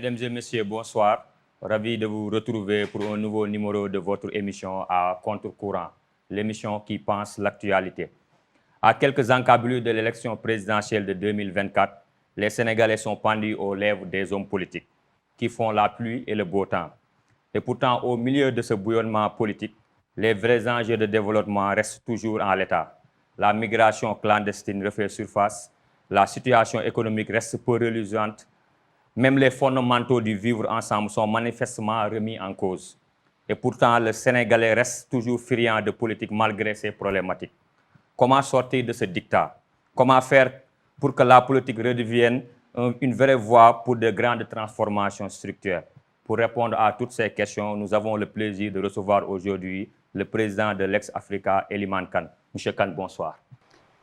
Mesdames et messieurs, bonsoir. Ravi de vous retrouver pour un nouveau numéro de votre émission à contre-courant, l'émission qui pense l'actualité. À quelques encablures de l'élection présidentielle de 2024, les Sénégalais sont pendus aux lèvres des hommes politiques qui font la pluie et le beau temps. Et pourtant, au milieu de ce bouillonnement politique, les vrais enjeux de développement restent toujours en l'état. La migration clandestine refait surface, la situation économique reste peu reluisante. Même les fondamentaux du vivre ensemble sont manifestement remis en cause. Et pourtant, le Sénégalais reste toujours friand de politique malgré ces problématiques. Comment sortir de ce dictat? Comment faire pour que la politique redevienne une vraie voie pour de grandes transformations structurelles? Pour répondre à toutes ces questions, nous avons le plaisir de recevoir aujourd'hui le président de l'ex-Africa, Eliman Kane. Monsieur Kane, bonsoir.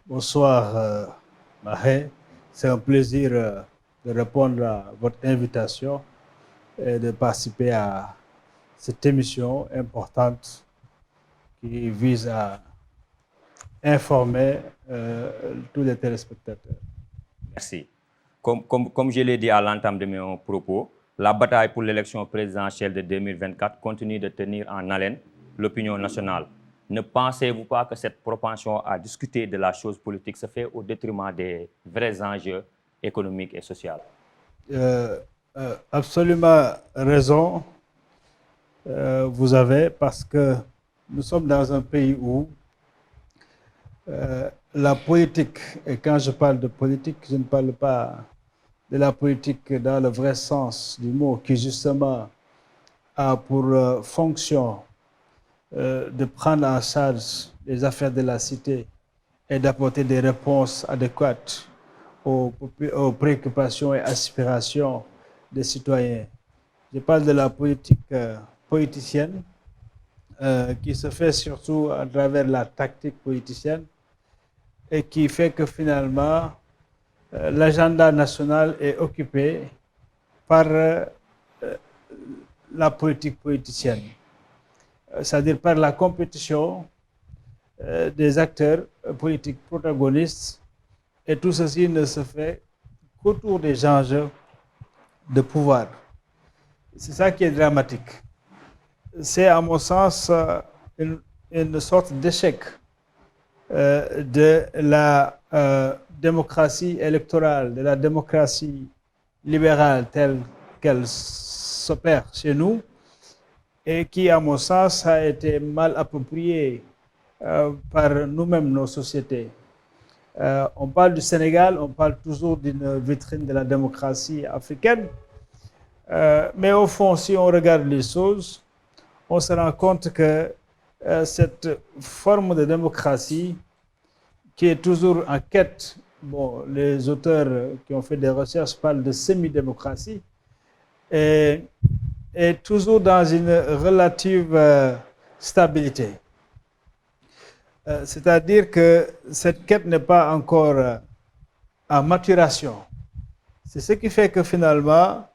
Bonsoir, Mahé. C'est un plaisir de répondre à votre invitation et de participer à cette émission importante qui vise à informer tous les téléspectateurs. Merci. Comme je l'ai dit à l'entame de mes propos, la bataille pour l'élection présidentielle de 2024 continue de tenir en haleine l'opinion nationale. Ne pensez-vous pas que cette propension à discuter de la chose politique se fait au détriment des vrais enjeux économiques et sociaux? Absolument raison, vous avez, parce que nous sommes dans un pays où la politique, et quand je parle de politique, je ne parle pas de la politique dans le vrai sens du mot, qui justement a pour fonction de prendre en charge les affaires de la cité et d'apporter des réponses adéquates aux préoccupations et aspirations des citoyens. Je parle de la politique politicienne qui se fait surtout à travers la tactique politicienne et qui fait que finalement l'agenda national est occupé par la politique politicienne, c'est-à-dire par la compétition des acteurs politiques protagonistes, et tout ceci ne se fait qu'autour des enjeux de pouvoir. C'est ça qui est dramatique. C'est à mon sens une sorte d'échec de la démocratie électorale, de la démocratie libérale telle qu'elle s'opère chez nous, et qui, à mon sens, a été mal appropriée par nous-mêmes, nos sociétés. On parle du Sénégal, on parle toujours d'une vitrine de la démocratie africaine, mais au fond, si on regarde les choses, on se rend compte que cette forme de démocratie qui est toujours en quête, bon, les auteurs qui ont fait des recherches parlent de semi-démocratie, est toujours dans une relative stabilité. C'est-à-dire que cette quête n'est pas encore en maturation. C'est ce qui fait que finalement,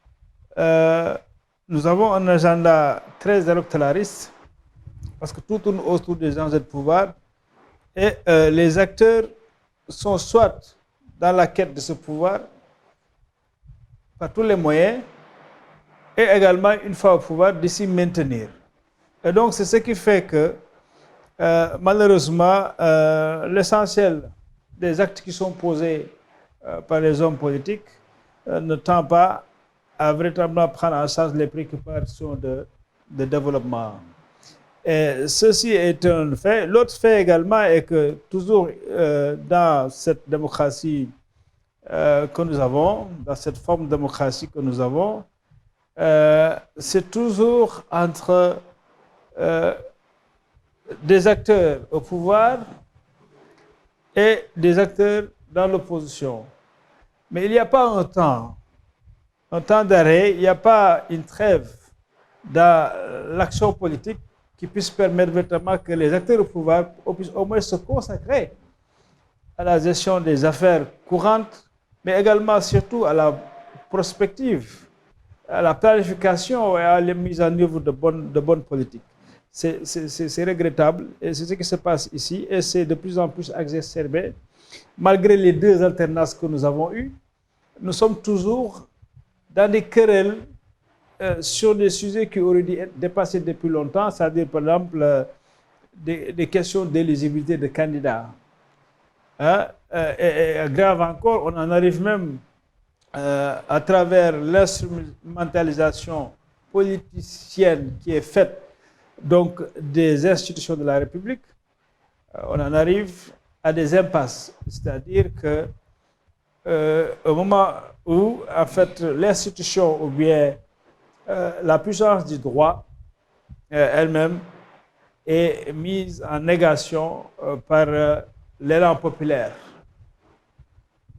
nous avons un agenda très électoraliste, parce que tout tourne autour des enjeux de pouvoir, et les acteurs sont soit dans la quête de ce pouvoir, par tous les moyens, et également, une fois au pouvoir, de s'y maintenir. Et donc, c'est ce qui fait que, malheureusement, l'essentiel des actes qui sont posés par les hommes politiques ne tend pas à véritablement prendre en charge les préoccupations de développement. Et ceci est un fait. L'autre fait également est que toujours dans cette démocratie que nous avons, dans cette forme de démocratie que nous avons, c'est toujours entre des acteurs au pouvoir et des acteurs dans l'opposition. Mais il n'y a pas un temps d'arrêt, il n'y a pas une trêve dans l'action politique qui puisse permettre véritablement que les acteurs au pouvoir puissent au moins se consacrer à la gestion des affaires courantes, mais également surtout à la prospective, à la planification et à la mise en œuvre de bonnes politiques. C'est regrettable, et c'est ce qui se passe ici, et c'est de plus en plus exacerbé. Malgré les deux alternances que nous avons eues, nous sommes toujours dans des querelles sur des sujets qui auraient dû être dépassés depuis longtemps, c'est-à-dire par exemple des questions d'éligibilité de candidats. Hein? Et grave encore, on en arrive même à travers l'instrumentalisation politicienne qui est faite donc des institutions de la République, on en arrive à des impasses. C'est-à-dire que au moment où, en fait, l'institution ou bien la puissance du droit elle-même est mise en négation par l'élan populaire.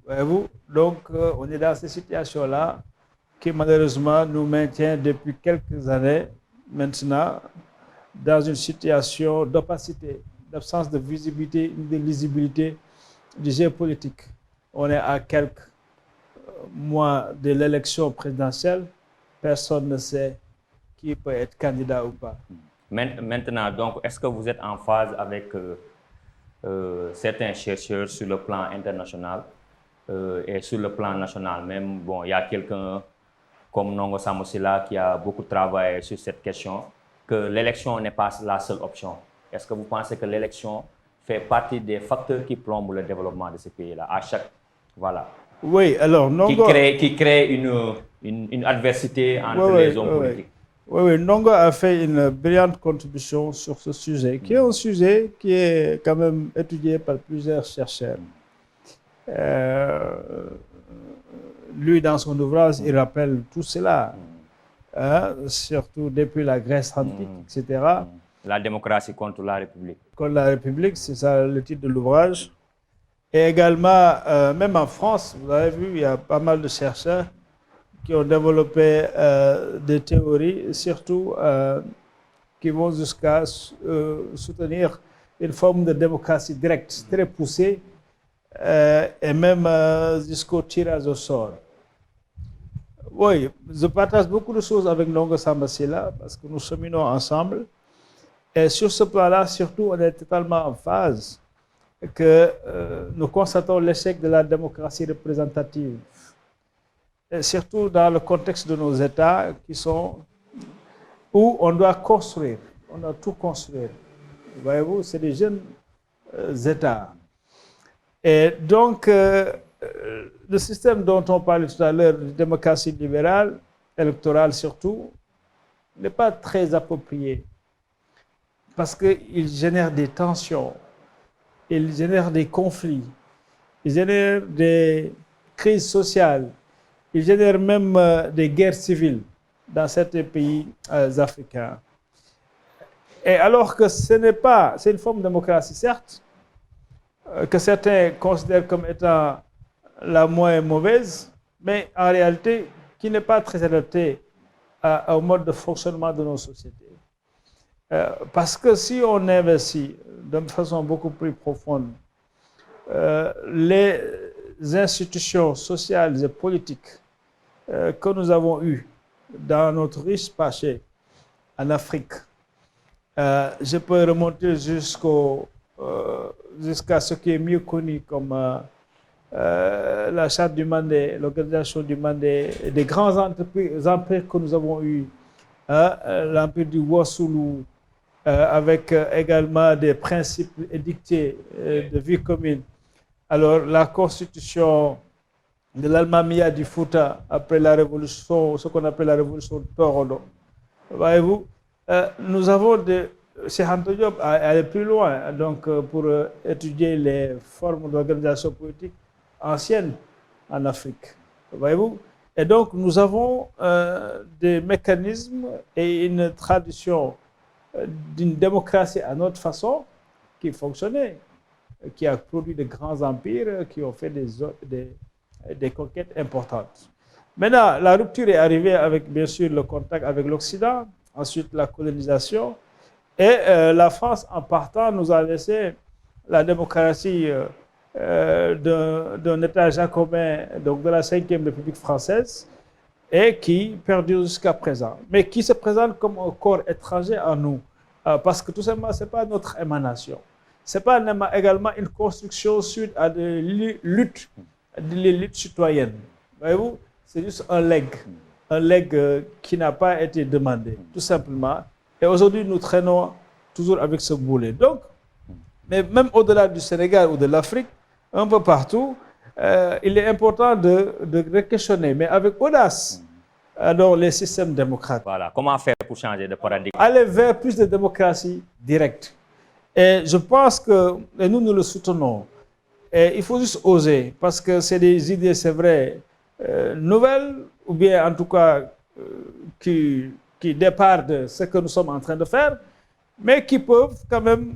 Voyez-vous? Donc, on est dans cette situation-là qui, malheureusement, nous maintient depuis quelques années maintenant dans une situation d'opacité, d'absence de visibilité, de lisibilité du jeu politique. On est à quelques mois de l'élection présidentielle. Personne ne sait qui peut être candidat ou pas. Maintenant, donc, est-ce que vous êtes en phase avec certains chercheurs sur le plan international et sur le plan national même? Bon, il y a quelqu'un comme Nongo Samosila qui a beaucoup travaillé sur cette question, que l'élection n'est pas la seule option. Est-ce que vous pensez que l'élection fait partie des facteurs qui plombent le développement de ce pays-là, à chaque... Voilà. Oui, alors Nongo... Qui crée une adversité entre les hommes politiques. Oui, Nongo a fait une brillante contribution sur ce sujet, qui est un sujet qui est quand même étudié par plusieurs chercheurs. Lui, dans son ouvrage, il rappelle tout cela, surtout depuis la Grèce antique, etc. La démocratie contre la République. Contre la République, c'est ça le titre de l'ouvrage. Et également, même en France, vous avez vu, il y a pas mal de chercheurs qui ont développé des théories, surtout qui vont jusqu'à soutenir une forme de démocratie directe, très poussée, et même jusqu'au tirage au sort. Oui, je partage beaucoup de choses avec Nongo Samosila parce que nous cheminons ensemble. Et sur ce plan-là, surtout, on est totalement en phase que nous constatons l'échec de la démocratie représentative. Et surtout dans le contexte de nos États qui sont où on doit construire, on doit tout construire. Voyez-vous, c'est des jeunes États. Et donc, le système dont on parlait tout à l'heure, de démocratie libérale, électorale surtout, n'est pas très approprié parce qu'il génère des tensions, il génère des conflits, il génère des crises sociales, il génère même des guerres civiles dans certains pays africains. Et alors que ce n'est pas, c'est une forme de démocratie, certes, que certains considèrent comme étant la moins mauvaise, mais en réalité, qui n'est pas très adaptée au mode de fonctionnement de nos sociétés. Parce que si on investit de façon beaucoup plus profonde les institutions sociales et politiques que nous avons eues dans notre riche passé en Afrique, je peux remonter jusqu'à ce qui est mieux connu comme la Charte du Mandé, l'Organisation du Mandé, des grands empires que nous avons eus, l'empire du Wassoulou, avec également des principes édictés de vie commune. Alors, la constitution de l'Almamia du Fouta, après la révolution, ce qu'on appelle la révolution de Torodo. Voyez-vous, nous avons Cheikh Anta Diop à aller plus loin, donc pour étudier les formes d'organisation politique anciennes en Afrique. Voyez-vous? Et donc, nous avons des mécanismes et une tradition d'une démocratie à notre façon qui fonctionnait, qui a produit de grands empires, qui ont fait des conquêtes importantes. Maintenant, la rupture est arrivée avec, bien sûr, le contact avec l'Occident, ensuite la colonisation, et la France, en partant, nous a laissé la démocratie d'un État jacobin, donc de la 5e République française, et qui perdure jusqu'à présent, mais qui se présente comme un corps étranger à nous, parce que tout simplement, ce n'est pas notre émanation. Ce n'est pas également une construction suite à des luttes citoyennes. Voyez-vous, c'est juste un legs. un legs qui n'a pas été demandé, tout simplement. Et aujourd'hui, nous traînons toujours avec ce boulet. Donc, mais même au-delà du Sénégal ou de l'Afrique, un peu partout, il est important de questionner, mais avec audace, alors les systèmes démocratiques. Voilà. Comment faire pour changer de paradigme? Aller vers plus de démocratie directe. Et je pense que et nous le soutenons. Et il faut juste oser, parce que c'est des idées, c'est vrai, nouvelles, ou bien en tout cas qui départent de ce que nous sommes en train de faire, mais qui peuvent quand même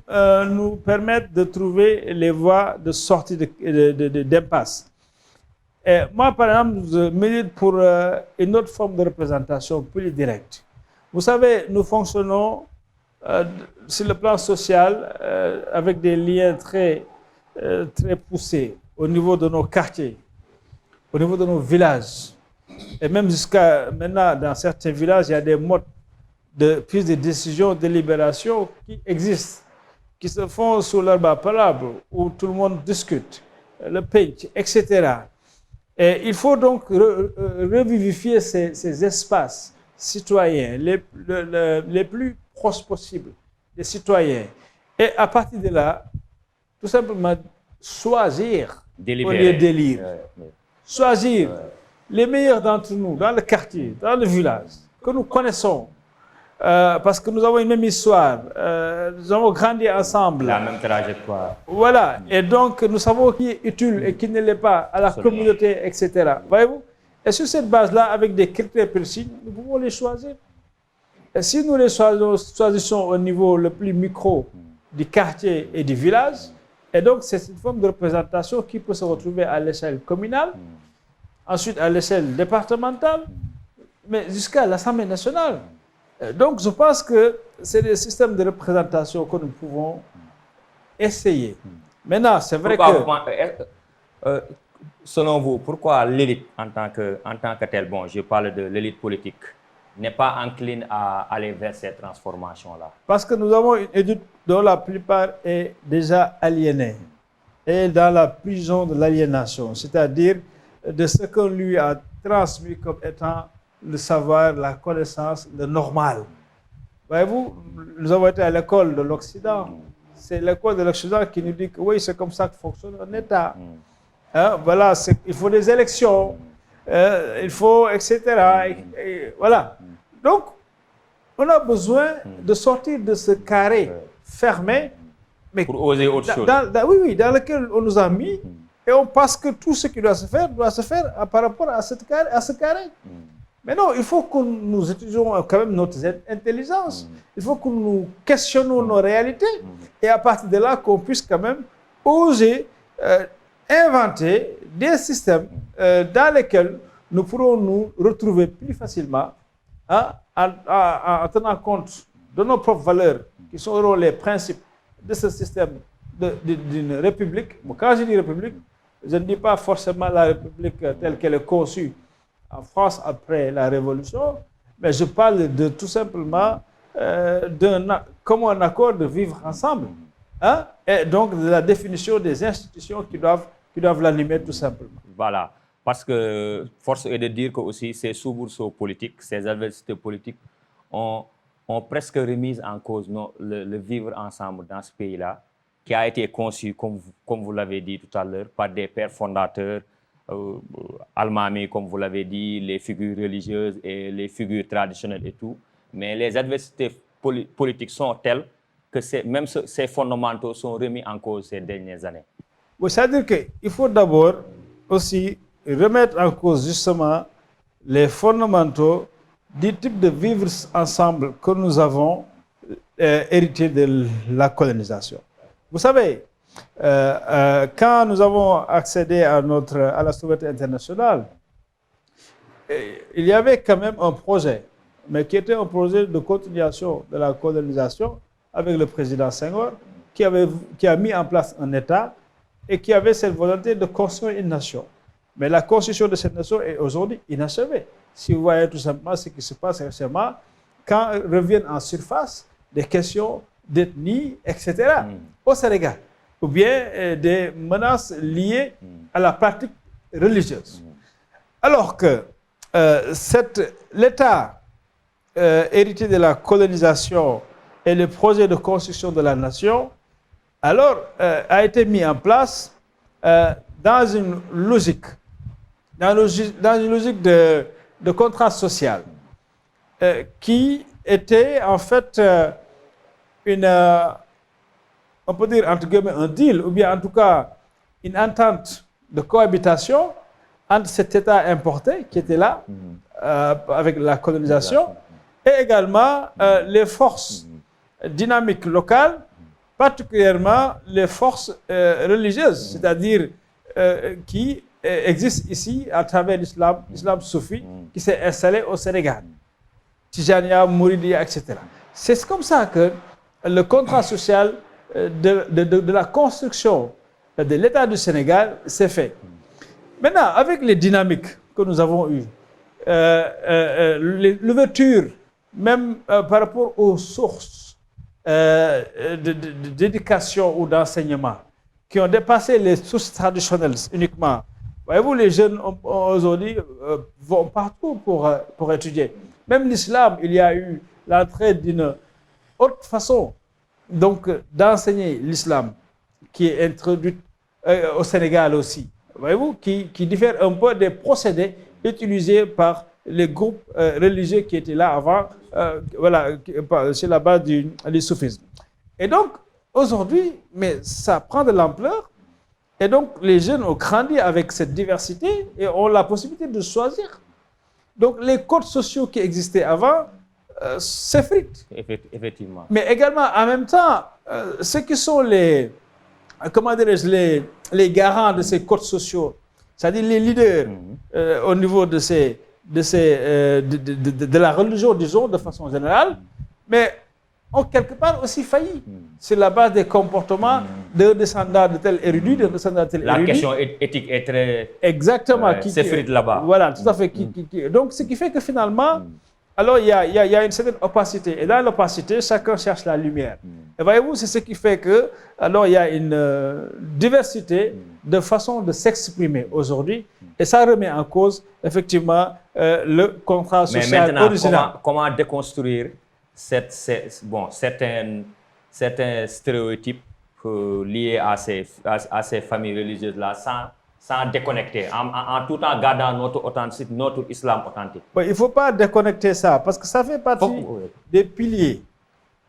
nous permettre de trouver les voies de sortie d'impasse. Et moi, par exemple, je milite pour une autre forme de représentation plus directe. Vous savez, nous fonctionnons sur le plan social avec des liens très poussés au niveau de nos quartiers, au niveau de nos villages. Et même jusqu'à maintenant, dans certains villages, il y a des modes de prise de décision, de délibération qui existent, qui se font sous l'herbe à palabre, où tout le monde discute, le pitch, etc. Et il faut donc revivifier ces espaces citoyens les plus proches possibles des citoyens. Et à partir de là, tout simplement choisir Délibérer. au lieu d'élire. Choisir les meilleurs d'entre nous dans le quartier, dans le village, que nous connaissons. Parce que nous avons une même histoire, nous avons grandi ensemble. La même trajectoire. Voilà, et donc nous savons qui est utile et qui ne l'est pas à la communauté, etc. Voyez-vous? Et sur cette base-là, avec des critères précis, nous pouvons les choisir. Et si nous les choisissons au niveau le plus micro du quartier et du village, et donc c'est une forme de représentation qui peut se retrouver à l'échelle communale, ensuite à l'échelle départementale, mais jusqu'à l'Assemblée nationale. Donc, je pense que c'est des systèmes de représentation que nous pouvons essayer. Maintenant, c'est vrai selon vous, pourquoi l'élite en tant que telle, bon, je parle de l'élite politique, n'est pas encline à aller vers ces transformations-là? Parce que nous avons une élite dont la plupart est déjà aliénée et dans la prison de l'aliénation, c'est-à-dire de ce qu'on lui a transmis comme étant le savoir, la connaissance, le normal. Voyez-vous, nous avons été à l'école de l'Occident. C'est l'école de l'Occident qui nous dit que oui, c'est comme ça que fonctionne un État. Hein, voilà, il faut des élections, il faut, etc. Et voilà. Donc, on a besoin de sortir de ce carré fermé, mais pour oser autre chose. Oui, dans lequel on nous a mis, et on pense que tout ce qui doit se faire par rapport à ce carré. Mais non, il faut que nous étudions quand même notre intelligence. Il faut que nous questionnons nos réalités. Et à partir de là, qu'on puisse quand même oser inventer des systèmes dans lesquels nous pourrons nous retrouver plus facilement en tenant compte de nos propres valeurs, qui seront les principes de ce système d'une république. Bon, quand je dis république, je ne dis pas forcément la république telle qu'elle est conçue en France après la Révolution, mais je parle de tout simplement comme un accord de vivre ensemble, hein? Et donc de la définition des institutions qui doivent l'animer tout simplement. Voilà, parce que force est de dire que aussi ces soubresauts politiques, ces adversités politiques ont presque remis en cause le vivre ensemble dans ce pays-là, qui a été conçu, comme vous l'avez dit tout à l'heure, par des pères fondateurs, Almami, comme vous l'avez dit, les figures religieuses et les figures traditionnelles et tout. Mais les adversités politiques sont telles que même ces fondamentaux sont remis en cause ces dernières années. Oui, c'est-à-dire qu'il faut d'abord aussi remettre en cause justement les fondamentaux du type de vivre ensemble que nous avons hérité de la colonisation. Vous savez, quand nous avons accédé à la souveraineté internationale, il y avait quand même un projet, mais qui était un projet de continuation de la colonisation avec le président Senghor, qui a mis en place un État et qui avait cette volonté de construire une nation. Mais la construction de cette nation est aujourd'hui inachevée. Si vous voyez tout simplement ce qui se passe récemment, quand reviennent en surface des questions d'ethnie, etc., au Sénégal, ou bien des menaces liées à la pratique religieuse. Alors que l'État hérité de la colonisation et le projet de construction de la nation, alors a été mis en place dans une logique, dans une logique de contrat social, qui était en fait on peut dire entre guillemets un deal, ou bien en tout cas une entente de cohabitation entre cet État importé qui était là avec la colonisation et également les forces dynamiques locales, particulièrement les forces religieuses, c'est-à-dire qui existent ici à travers l'islam soufi qui s'est installé au Sénégal, Tijania, Mouridia, etc. C'est comme ça que le contrat social de la construction de l'État du Sénégal s'est fait. Maintenant, avec les dynamiques que nous avons eues, l'ouverture, même par rapport aux sources d'éducation ou d'enseignement, qui ont dépassé les sources traditionnelles uniquement. Voyez-vous, les jeunes aujourd'hui vont partout pour étudier. Même l'islam, il y a eu l'entrée d'une autre façon donc d'enseigner l'islam qui est introduite au Sénégal aussi. Voyez-vous, qui diffère un peu des procédés utilisés par les groupes religieux qui étaient là avant, voilà, sur la base du soufisme. Et donc, aujourd'hui, mais ça prend de l'ampleur, et donc les jeunes ont grandi avec cette diversité et ont la possibilité de choisir. Donc, les codes sociaux qui existaient avant s'effritent. Effectivement. Mais également, en même temps, ceux qui sont les garants de ces codes sociaux, c'est-à-dire les leaders au niveau de la religion, disons, de façon générale, mais ont quelque part aussi failli sur la base des comportements de descendants de tel érudit, de descendants de tel érudit. La question éthique est très... Exactement. s'effrite là-bas. Voilà, tout à fait. Donc, ce qui fait que finalement, alors il y a une certaine opacité. Et dans l'opacité, chacun cherche la lumière. Et voyez-vous, c'est ce qui fait que, alors il y a une diversité de façons de s'exprimer aujourd'hui. Et ça remet en cause, effectivement, le contrat social original. Mais maintenant, comment déconstruire certains stéréotypes liés à ces familles religieuses-là sans déconnecter, en tout en gardant notre authenticité, notre islam authentique? Il ne faut pas déconnecter ça, parce que ça fait partie des piliers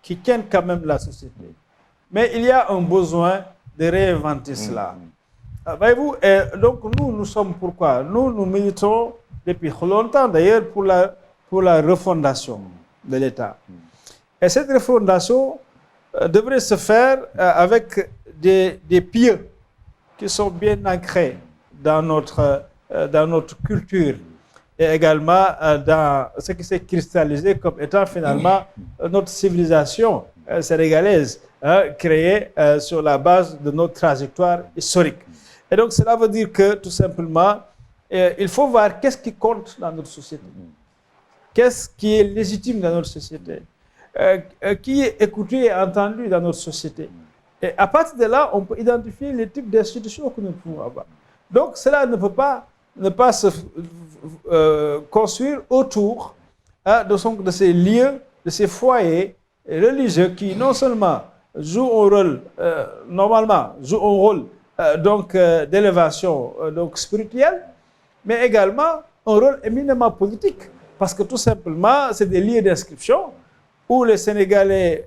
qui tiennent quand même la société. Mais il y a un besoin de réinventer cela. Voyez-vous, donc nous sommes pourquoi? Nous militons depuis longtemps d'ailleurs pour la refondation de l'État. Et cette refondation devrait se faire avec des pieux qui sont bien ancrés dans notre culture et également dans ce qui s'est cristallisé comme étant finalement notre civilisation sénégalaise, créée sur la base de notre trajectoire historique. Et donc cela veut dire que tout simplement, il faut voir qu'est-ce qui compte dans notre société, qu'est-ce qui est légitime dans notre société, qui est écouté et entendu dans notre société. Et à partir de là, on peut identifier les types d'institutions que nous pouvons avoir. Donc, cela ne peut pas se construire autour de ces lieux, de ces foyers religieux qui non seulement jouent un rôle, normalement, jouent un rôle d'élévation spirituelle, mais également un rôle éminemment politique. Parce que tout simplement, c'est des lieux d'inscription où les Sénégalais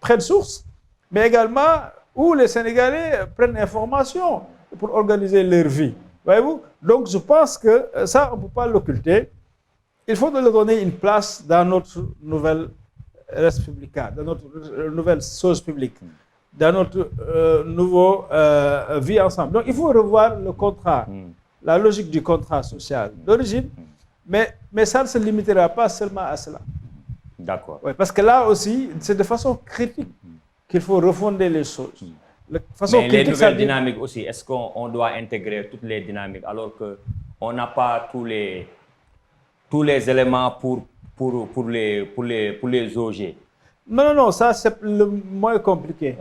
prennent source, mais également où les Sénégalais prennent information pour organiser leur vie. Voyez-vous? Donc je pense que ça, on ne peut pas l'occulter. Il faut leur donner une place dans notre nouvelle res publica, dans notre nouvelle chose publique, dans notre nouveau vie ensemble. Donc il faut revoir le contrat, la logique du contrat social d'origine, mais ça ne se limitera pas seulement à cela. D'accord. Ouais, parce que là aussi, c'est de façon critique qu'il faut refonder les choses. Mais les nouvelles dynamiques aussi, est-ce qu'on doit intégrer toutes les dynamiques alors qu'on n'a pas tous les éléments pour les jauger? Non, ça c'est le moins compliqué.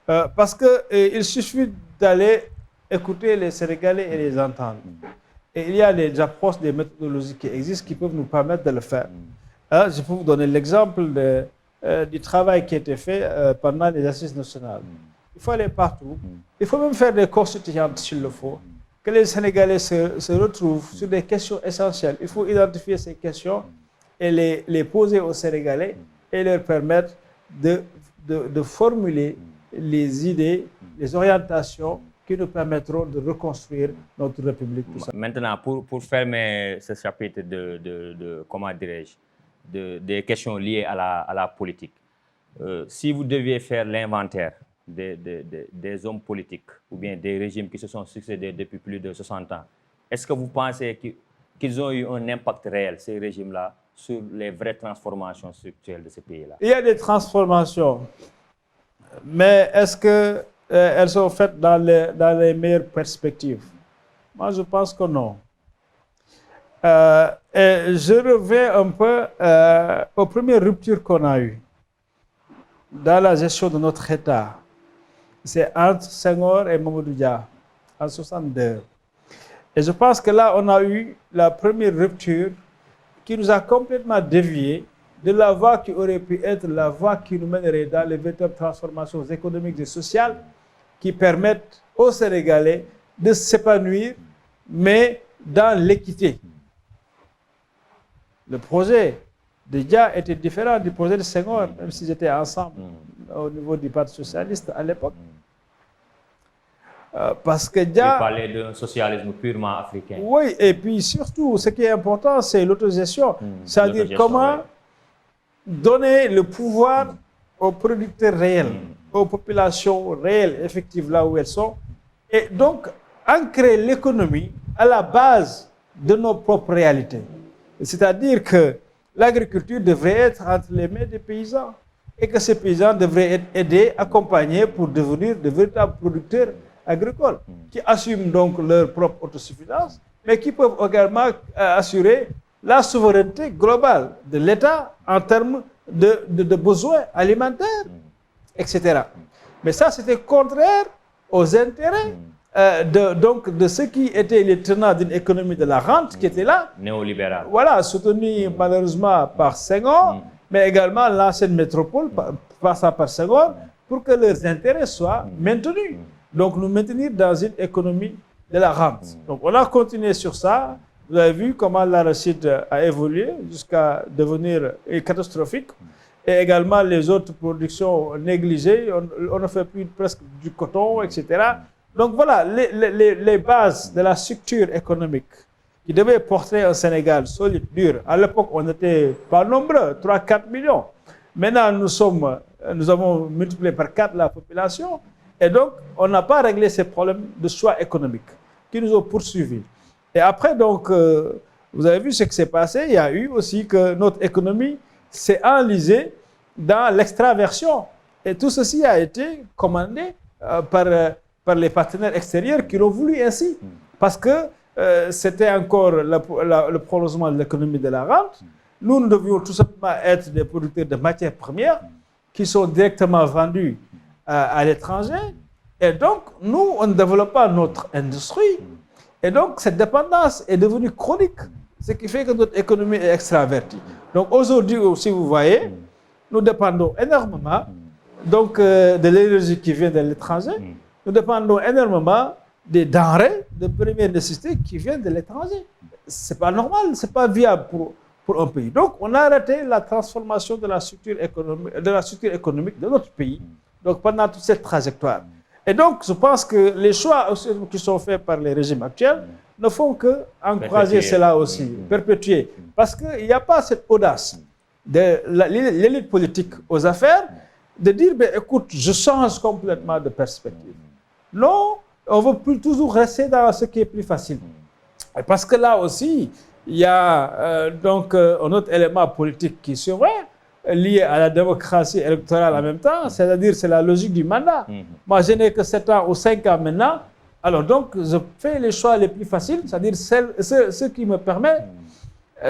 Parce qu'il suffit d'aller écouter les Sénégalais et les entendre. Et il y a des approches, des méthodologies qui existent qui peuvent nous permettre de le faire. Je peux vous donner l'exemple du travail qui a été fait pendant les assises nationales. Il faut aller partout. Il faut même faire des constituantes s'il le faut. Que les Sénégalais se retrouvent sur des questions essentielles. Il faut identifier ces questions et les poser aux Sénégalais et leur permettre de formuler les idées, les orientations qui nous permettront de reconstruire notre République. Maintenant, pour fermer ce chapitre comment dirais-je, des questions liées à la politique, si vous deviez faire l'inventaire des hommes politiques ou bien des régimes qui se sont succédés depuis plus de 60 ans, est-ce que vous pensez qu'ils ont eu un impact réel, ces régimes-là, sur les vraies transformations structurelles de ces pays-là? Il y a des transformations, mais est-ce qu'elles sont faites dans les meilleures perspectives? Moi, je pense que non. Et je reviens un peu aux premières ruptures qu'on a eues dans la gestion de notre État. C'est entre Senghor et Mamadou Dia en 1962. Et je pense que là, on a eu la première rupture qui nous a complètement déviés de la voie qui aurait pu être la voie qui nous mènerait dans les véritables transformations économiques et sociales qui permettent aux Sénégalais de s'épanouir, mais dans l'équité. Le projet de Dia était différent du projet de Senghor, même s'ils étaient ensemble au niveau du Parti socialiste à l'époque. Parce que Dia... Il parlait d'un socialisme purement africain. Oui, et puis surtout, ce qui est important, c'est l'autogestion. C'est-à-dire comment donner le pouvoir aux producteurs réels, aux populations réelles, effectives, là où elles sont. Et donc, ancrer l'économie à la base de nos propres réalités. C'est-à-dire que l'agriculture devrait être entre les mains des paysans et que ces paysans devraient être aidés, accompagnés pour devenir de véritables producteurs agricoles qui assument donc leur propre autosuffisance, mais qui peuvent également assurer la souveraineté globale de l'État en termes de besoins alimentaires, etc. Mais ça, c'était contraire aux intérêts de ceux qui étaient les tenants d'une économie de la rente qui était là. Néolibérale. Voilà, soutenue malheureusement par Senghor, mais également l'ancienne métropole, passant par Senghor, pour que leurs intérêts soient maintenus. Donc, nous maintenir dans une économie de la rente. Donc, on a continué sur ça. Vous avez vu comment l'arachide a évolué jusqu'à devenir catastrophique. Et également les autres productions négligées. On ne fait plus presque du coton, etc. Donc voilà, les bases de la structure économique qui devaient porter un Sénégal solide, dur. À l'époque, on n'était pas nombreux, 3-4 millions. Maintenant, nous avons multiplié par 4 la population. Et donc, on n'a pas réglé ces problèmes de choix économiques qui nous ont poursuivis. Et après, donc, vous avez vu ce qui s'est passé. Il y a eu aussi que notre économie s'est enlisée dans l'extraversion. Et tout ceci a été commandé par les partenaires extérieurs qui l'ont voulu ainsi. Parce que c'était encore le prolongement de l'économie de la rente. Nous devions tout simplement être des producteurs de matières premières qui sont directement vendues à l'étranger. Et donc, nous, on ne développe pas notre industrie. Et donc, cette dépendance est devenue chronique, ce qui fait que notre économie est extravertie. Donc, aujourd'hui, si vous voyez, nous dépendons énormément donc, de l'énergie qui vient de l'étranger. Nous dépendons énormément des denrées de première nécessité qui viennent de l'étranger. Ce n'est pas normal, ce n'est pas viable pour un pays. Donc, on a arrêté la transformation de la structure économique de notre pays donc, pendant toute cette trajectoire. Et donc, je pense que les choix qui sont faits par les régimes actuels ne font qu'encourager cela aussi, perpétuer. Parce qu'il n'y a pas cette audace de l'élite politique aux affaires de dire, ben, écoute, je change complètement de perspective. Non, on veut toujours rester dans ce qui est plus facile. Parce que là aussi, il y a donc un autre élément politique qui survient, lié à la démocratie électorale en même temps, c'est-à-dire c'est la logique du mandat. Moi, je n'ai que 7 ans ou 5 ans maintenant, alors donc je fais les choix les plus faciles, c'est-à-dire ce qui me permet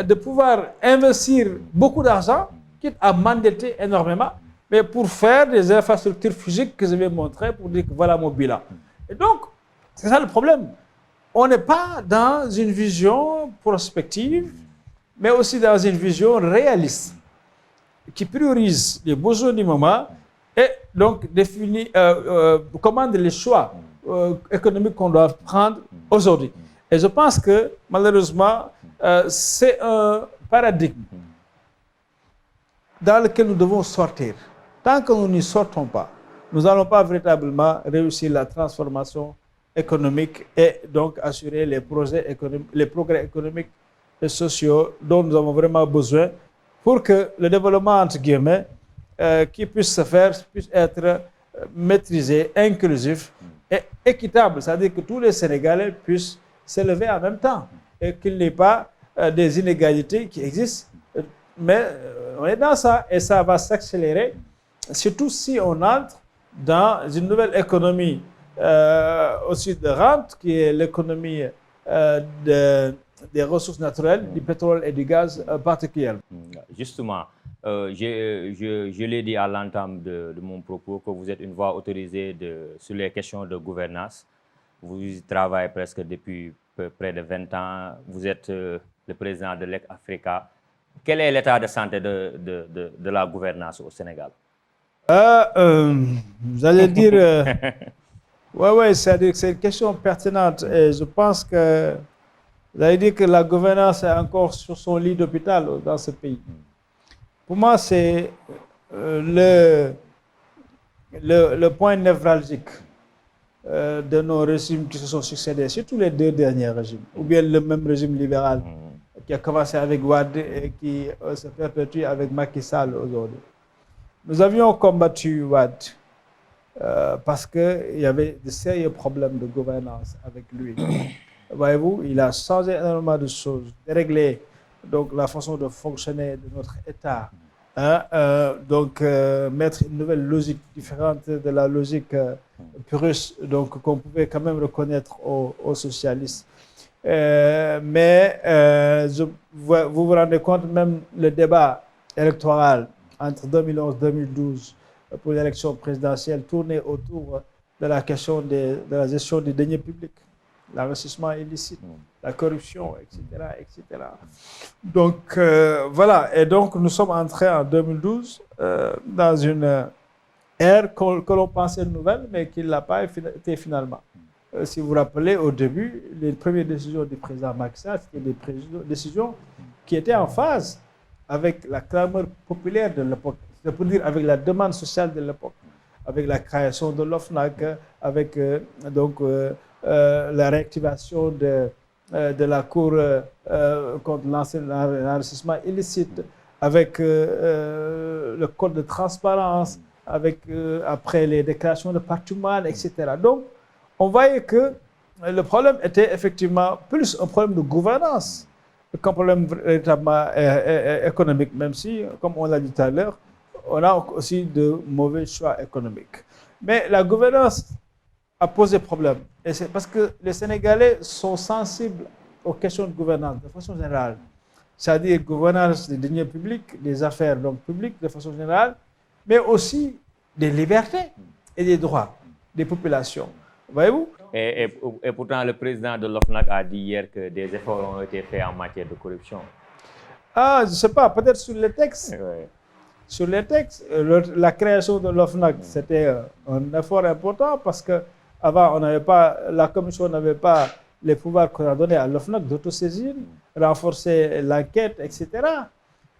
de pouvoir investir beaucoup d'argent, quitte à m'endetter énormément, mais pour faire des infrastructures physiques que je vais montrer pour dire que voilà mon bilan. Et donc, c'est ça le problème. on n'est pas dans une vision prospective, mais aussi dans une vision réaliste qui priorise les besoins du moment et donc définit, commande les choix économiques qu'on doit prendre aujourd'hui. Et je pense que malheureusement, c'est un paradigme dans lequel nous devons sortir. Tant que nous n'y sortons pas, nous n'allons pas véritablement réussir la transformation économique et donc assurer les progrès économiques et sociaux dont nous avons vraiment besoin pour que le développement, entre guillemets, qui puisse se faire, puisse être maîtrisé, inclusif et équitable. C'est-à-dire que tous les Sénégalais puissent s'élever en même temps et qu'il n'y ait pas des inégalités qui existent. Mais on est dans ça et ça va s'accélérer, surtout si on entre dans une nouvelle économie aussi de rente, qui est l'économie des ressources naturelles, du pétrole et du gaz particulièrement. Justement, je l'ai dit à l'entame de mon propos que vous êtes une voix autorisée sur les questions de gouvernance. Vous y travaillez presque depuis près de 20 ans. Vous êtes le président de l'EC Africa. Quel est l'état de santé de la gouvernance au Sénégal? Vous allez dire... Oui, c'est une question pertinente et je pense que vous allez dire que la gouvernance est encore sur son lit d'hôpital dans ce pays. Pour moi, c'est le point névralgique de nos régimes qui se sont succédés, surtout les deux derniers régimes, ou bien le même régime libéral qui a commencé avec Wade et qui se perpétue avec Macky Sall aujourd'hui. Nous avions combattu Wade parce qu'il y avait de sérieux problèmes de gouvernance avec lui. Voyez-vous, il a changé énormément de choses, déréglé donc la façon de fonctionner de notre État, mettre une nouvelle logique différente de la logique puriste, donc qu'on pouvait quand même reconnaître aux socialistes. Vous vous rendez compte, même le débat électoral entre 2011 et 2012 pour l'élection présidentielle tournait autour de la question de la gestion des deniers publics, l'enrichissement illicite, la corruption, etc. etc. Donc, voilà. Et donc, nous sommes entrés en 2012 dans une ère que l'on pensait nouvelle, mais qui ne l'a pas été finalement. Si vous vous rappelez, au début, les premières décisions du président Macky Sall, c'était des décisions qui étaient en phase avec la clameur populaire de l'époque, c'est pour dire avec la demande sociale de l'époque, avec la création de l'OFNAC, avec la réactivation de la Cour contre l'enrichissement illicite, avec le code de transparence, avec après les déclarations de patrimoine, etc. Donc, on voyait que le problème était effectivement plus un problème de gouvernance qu'un problème véritablement économique, même si, comme on l'a dit tout à l'heure, on a aussi de mauvais choix économiques. Mais la gouvernance a posé problème. Et c'est parce que les Sénégalais sont sensibles aux questions de gouvernance de façon générale. C'est-à-dire gouvernance des deniers publics, des affaires donc publiques de façon générale, mais aussi des libertés et des droits des populations. Voyez-vous? Et pourtant, le président de l'OFNAC a dit hier que des efforts ont été faits en matière de corruption. Ah, je ne sais pas, peut-être sur les textes. Oui. Sur les textes, la création de l'OFNAC, c'était un effort important parce qu'avant, la commission n'avait pas les pouvoirs qu'on a donnés à l'OFNAC d'autosaisine, renforcer l'enquête, etc.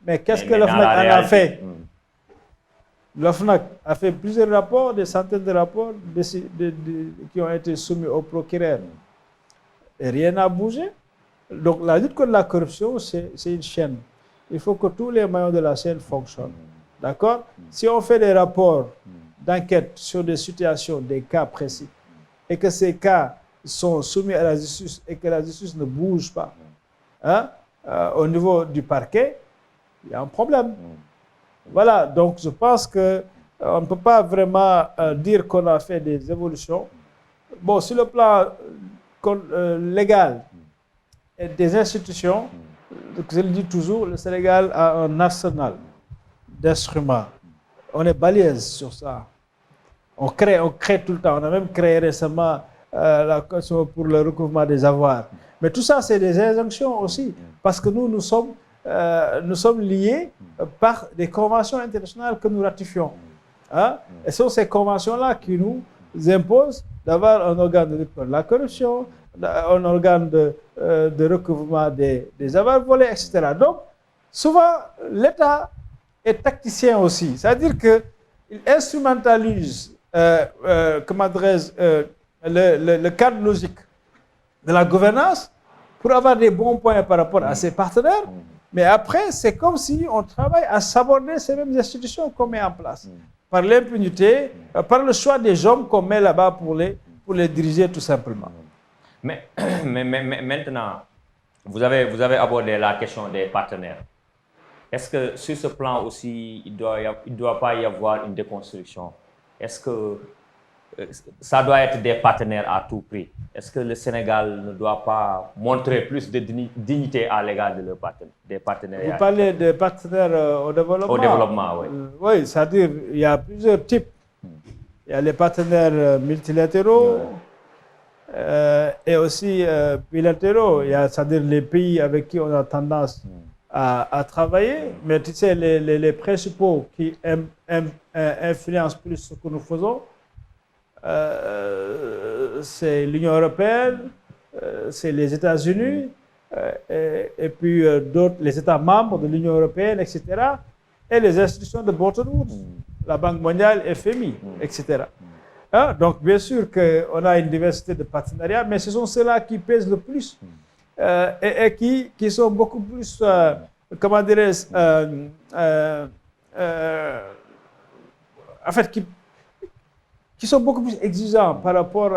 Mais qu'est-ce que l'OFNAC en a fait? L'OFNAC a fait plusieurs rapports, des centaines de rapports qui ont été soumis au procureur. Et rien n'a bougé. Donc la lutte contre la corruption, c'est une chaîne. Il faut que tous les maillons de la chaîne fonctionnent. D'accord? Si on fait des rapports d'enquête sur des situations, des cas précis, et que ces cas sont soumis à la justice et que la justice ne bouge pas au niveau du parquet, il y a un problème. Voilà, donc je pense qu'on ne peut pas vraiment dire qu'on a fait des évolutions. Bon, sur le plan légal et des institutions, je le dis toujours, le Sénégal a un arsenal d'instruments. On est balèze sur ça. On crée tout le temps. On a même créé récemment la question pour le recouvrement des avoirs. Mais tout ça, c'est des injonctions aussi, parce que nous sommes liés par des conventions internationales que nous ratifions. Hein? Et ce sont ces conventions-là qui nous imposent d'avoir un organe de lutte contre la corruption, un organe de recouvrement des avoirs volés, etc. Donc, souvent, l'État est tacticien aussi. C'est-à-dire qu'il instrumentalise le cadre logique de la gouvernance pour avoir des bons points par rapport à ses partenaires. Mais après, c'est comme si on travaille à saborder ces mêmes institutions qu'on met en place. Par l'impunité, par le choix des hommes qu'on met là-bas pour les diriger tout simplement. Mais maintenant, vous avez abordé la question des partenaires. Est-ce que sur ce plan aussi, il ne doit pas y avoir une déconstruction? Est-ce que ça doit être des partenaires à tout prix? Est-ce que le Sénégal ne doit pas montrer plus de dignité à l'égard des partenaires? Vous parlez des partenaires au développement? Au développement, oui. Oui, c'est-à-dire il y a plusieurs types. Il y a les partenaires multilatéraux et aussi bilatéraux. Il y a, c'est-à-dire les pays avec qui on a tendance à travailler. Mais tu sais, les principaux qui influencent plus ce que nous faisons, c'est l'Union européenne, c'est les États-Unis, et puis d'autres, les États membres de l'Union européenne, etc. Et les institutions de Bretton Woods, la Banque mondiale, FMI, etc. Hein? Donc, bien sûr qu'on a une diversité de partenariats, mais ce sont ceux-là qui pèsent le plus et qui sont beaucoup plus, comment dirais-je, en fait, qui sont beaucoup plus exigeants par rapport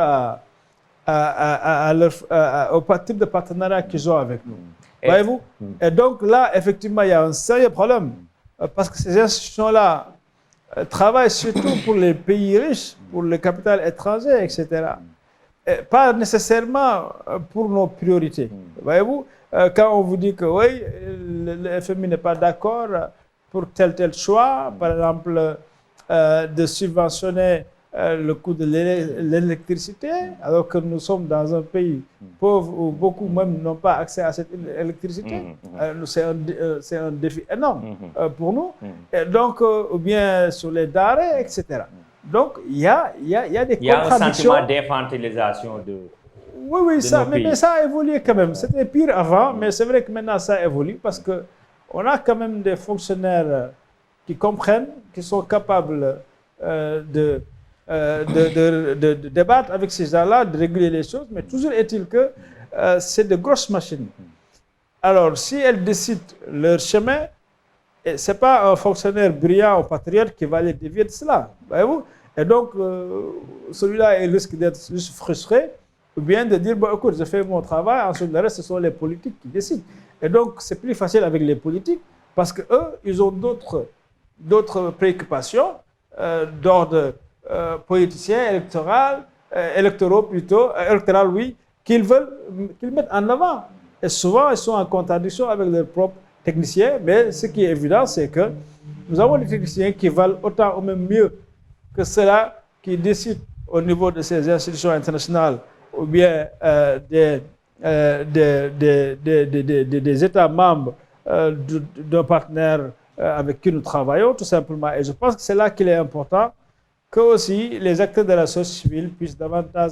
au type de partenariat qu'ils ont avec nous. Voyez-vous? Et donc là, effectivement, il y a un sérieux problème parce que ces institutions-là travaillent surtout pour les pays riches, pour le capital étranger, etc. Et pas nécessairement pour nos priorités. Voyez-vous? Quand on vous dit que oui, le FMI n'est pas d'accord pour tel choix, par exemple, de subventionner le coût de l'électricité, alors que nous sommes dans un pays pauvre où beaucoup même n'ont pas accès à cette électricité. C'est un défi énorme pour nous. Et donc, ou bien sur les denrées, etc. Donc, il y a des contradictions. Il y a un sentiment d'infantilisation de Oui, mais ça a évolué quand même. C'était pire avant, mais c'est vrai que maintenant ça évolue parce qu'on a quand même des fonctionnaires qui comprennent, qui sont capables de débattre avec ces gens-là, de réguler les choses, mais toujours est-il que c'est de grosses machines. Alors, si elles décident leur chemin, ce n'est pas un fonctionnaire brillant ou patriote qui va les dévier de cela, voyez-vous? Et donc, celui-là, il risque d'être juste frustré, ou bien de dire, bon, écoute, je fais mon travail, ensuite le reste, ce sont les politiques qui décident. Et donc, c'est plus facile avec les politiques, parce qu'eux, ils ont d'autres préoccupations d'ordre politicien, électoraux plutôt, oui, qu'ils mettent en avant. Et souvent, ils sont en contradiction avec leurs propres techniciens, mais ce qui est évident, c'est que nous avons des techniciens qui valent autant ou même mieux que ceux-là qui décident au niveau de ces institutions internationales ou bien des États membres d'un partenaire avec qui nous travaillons, tout simplement. Et je pense que c'est là qu'il est important que aussi les acteurs de la société civile puissent davantage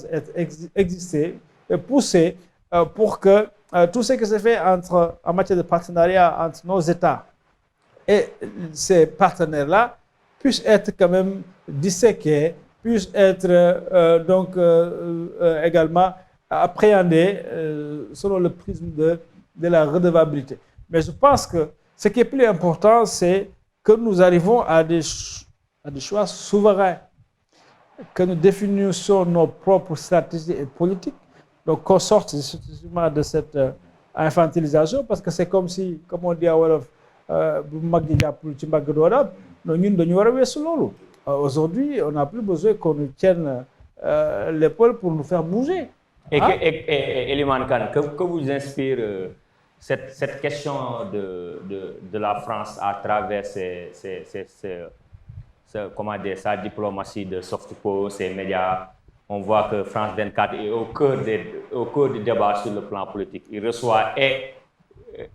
exister et pousser pour que tout ce qui se fait en matière de partenariat entre nos États et ces partenaires-là puissent être quand même disséqués, puissent être également appréhendés selon le prisme de la redevabilité. Mais je pense que ce qui est plus important, c'est que nous arrivons à des choix souverains, que nous définissions nos propres stratégies et politiques, donc qu'on sorte justement de cette infantilisation, parce que c'est comme si, comme on dit à Wolof, aujourd'hui, on n'a plus besoin qu'on nous tienne l'épaule pour nous faire bouger. Et Eliman Kane, que vous inspire cette question de la France à travers sa diplomatie de soft power, ses médias, on voit que France 24 est au cœur du débat sur le plan politique. Il reçoit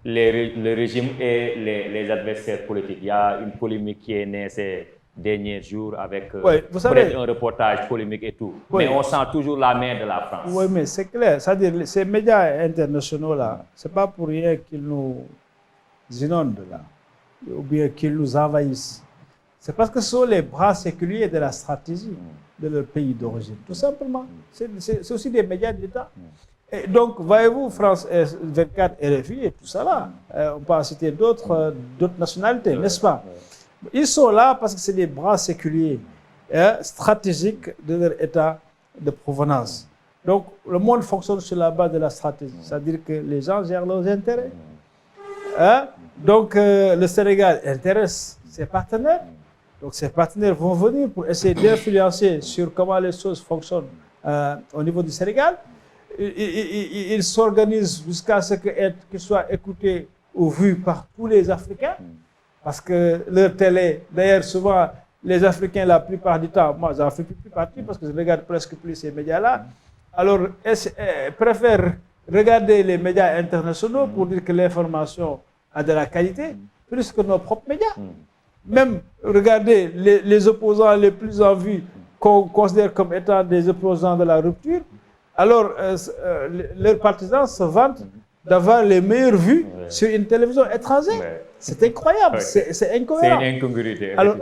le régime et les adversaires politiques. Il y a une polémique qui est née ces derniers jours avec vous savez, peut-être un reportage polémique et tout. Oui. Mais on sent toujours la main de la France. Oui, mais c'est clair. C'est-à-dire, ces médias internationaux-là, ce n'est pas pour rien qu'ils nous inondent là, ou bien qu'ils nous envahissent. C'est parce que ce sont les bras séculiers de la stratégie de leur pays d'origine, tout simplement. C'est aussi des médias d'État. Et donc, voyez-vous, France 24, RFI et tout ça là, on peut en citer d'autres nationalités, n'est-ce pas? Ils sont là parce que c'est des bras séculiers stratégiques de leur État de provenance. Donc, le monde fonctionne sur la base de la stratégie, c'est-à-dire que les gens gèrent leurs intérêts. Donc, le Sénégal intéresse ses partenaires. Donc, ces partenaires vont venir pour essayer d'influencer sur comment les choses fonctionnent au niveau du Sénégal. Ils s'organisent jusqu'à ce qu'ils soient écoutés ou vus par tous les Africains. Parce que leur télé, d'ailleurs, souvent, les Africains, la plupart du temps, moi, j'en fais plus partie parce que je ne regarde presque plus ces médias-là. Alors, préfèrent regarder les médias internationaux pour dire que l'information a de la qualité, plus que nos propres médias. Même regarder les opposants les plus en vue qu'on considère comme étant des opposants de la rupture, alors leurs partisans se vantent d'avoir les meilleures vues sur une télévision étrangère. C'est incroyable, c'est incohérent. C'est une incongruité. Alors,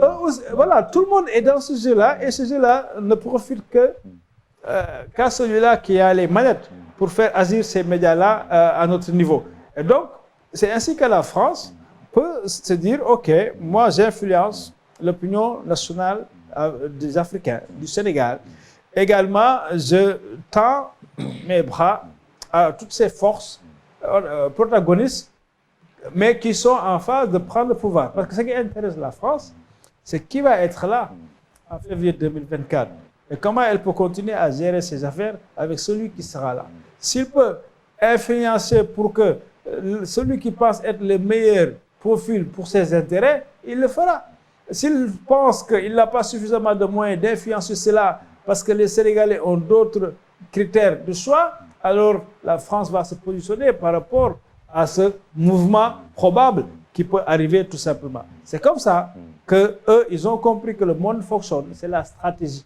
voilà, tout le monde est dans ce jeu-là, et ce jeu-là ne profite qu'à celui-là qui a les manettes pour faire agir ces médias-là à notre niveau. Et donc, c'est ainsi que la France peut se dire, OK, moi j'influence l'opinion nationale des Africains, du Sénégal. Également, je tends mes bras à toutes ces forces protagonistes, mais qui sont en phase de prendre le pouvoir. Parce que ce qui intéresse la France, c'est qui va être là en février 2024 et comment elle peut continuer à gérer ses affaires avec celui qui sera là. S'il peut influencer pour que celui qui pense être le meilleur profil pour ses intérêts, il le fera. S'il pense qu'il n'a pas suffisamment de moyens d'influencer cela parce que les Sénégalais ont d'autres critères de choix, alors la France va se positionner par rapport à ce mouvement probable qui peut arriver tout simplement. C'est comme ça qu'eux, ils ont compris que le monde fonctionne, c'est la stratégie.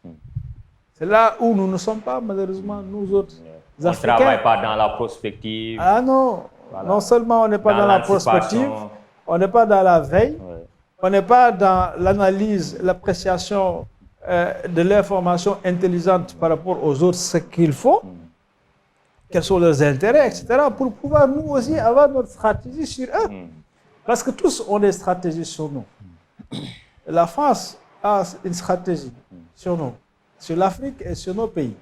C'est là où nous ne sommes pas, malheureusement, nous autres Africains. On ne travaille pas dans la prospective. Ah non, voilà. Non seulement on n'est pas dans la prospective, on n'est pas dans la veille, on n'est pas dans l'analyse, l'appréciation de l'information intelligente par rapport aux autres, ce qu'il faut, quels sont leurs intérêts, etc., pour pouvoir nous aussi avoir notre stratégie sur eux. Parce que tous ont des stratégies sur nous. La France a une stratégie sur nous, sur l'Afrique et sur nos pays.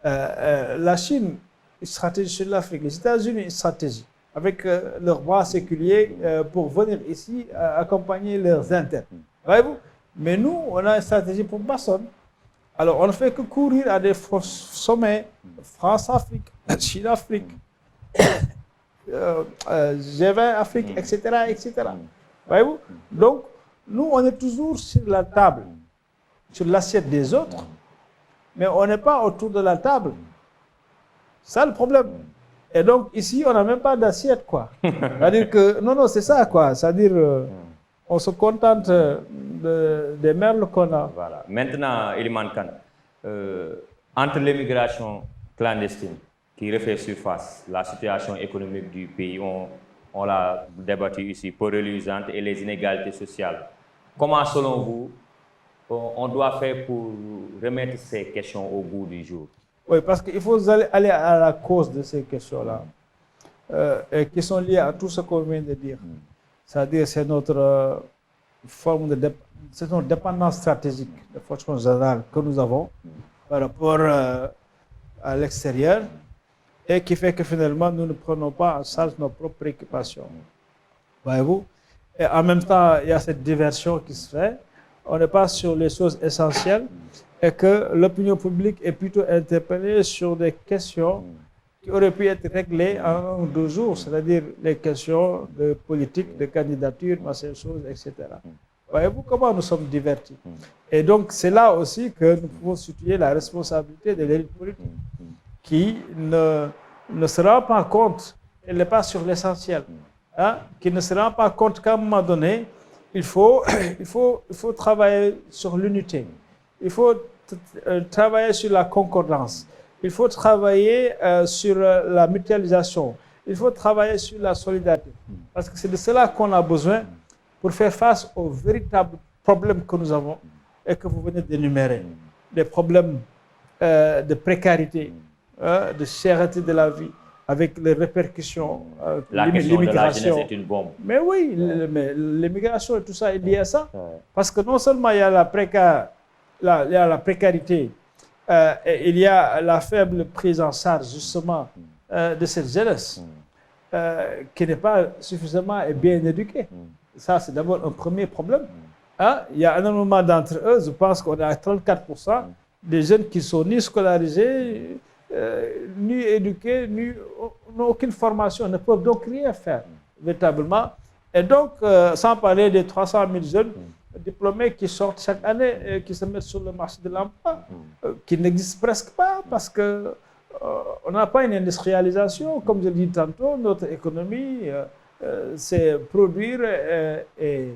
La Chine, une stratégie sur l'Afrique. Les États-Unis, une stratégie avec leurs bras séculiers pour venir ici accompagner leurs intérêts. Voyez-vous? Mais nous, on a une stratégie pour personne. Alors, on ne fait que courir à des sommets, France-Afrique, Chine-Afrique, G20 Afrique, etc., etc. Voyez-vous? Donc, nous, on est toujours sur la table, sur l'assiette des autres, mais on n'est pas autour de la table. C'est ça le problème. Et donc, ici, on n'a même pas d'assiette, quoi. C'est-à-dire que, non, c'est ça, quoi. C'est-à-dire, on se contente des merles qu'on a. Voilà. Maintenant, Elimane Kane, entre l'immigration clandestine qui refait surface, la situation économique du pays, on l'a débattu ici, peu reluisante, et les inégalités sociales. Comment, selon vous, on doit faire pour remettre ces questions au goût du jour? Oui, parce qu'il faut aller à la cause de ces questions-là, qui sont liées à tout ce qu'on vient de dire. C'est-à-dire, c'est notre c'est notre dépendance stratégique de façon générale que nous avons par rapport à l'extérieur et qui fait que finalement, nous ne prenons pas en charge nos propres préoccupations. Voyez-vous? Et en même temps, il y a cette diversion qui se fait. On n'est pas sur les choses essentielles et que l'opinion publique est plutôt interpellée sur des questions qui auraient pu être réglées en 2 jours, c'est-à-dire les questions de politique, de candidature, ces choses, etc. Voyez-vous comment nous sommes divertis. Et donc, c'est là aussi que nous pouvons situer la responsabilité de l'élite politique qui ne se rend pas compte, elle n'est pas sur l'essentiel, hein, qui ne se rend pas compte qu'à un moment donné, il faut travailler sur l'unité, il faut travailler sur la concordance, il faut travailler sur la mutualisation, il faut travailler sur la solidarité. Parce que c'est de cela qu'on a besoin pour faire face aux véritables problèmes que nous avons et que vous venez d'énumérer. Des problèmes de précarité, de cherté de la vie, avec les répercussions. La question de la jeunesse est une bombe. Mais oui, l'immigration et tout ça est lié à ça. Parce que non seulement il y a la précarité, il y a la faible prise en charge justement de cette jeunesse qui n'est pas suffisamment et bien éduquée. Ça, c'est d'abord un premier problème. Hein? Il y a énormément d'entre eux, je pense qu'on est à 34% des jeunes qui sont ni scolarisés, ni éduqués, n'ont aucune formation, ne peuvent donc rien faire véritablement. Et donc, sans parler des 300 000 jeunes diplômés qui sortent chaque année et qui se mettent sur le marché de l'emploi, qui n'existent presque pas parce que on n'a pas une industrialisation. Comme je l'ai dit tantôt, notre économie, c'est produire et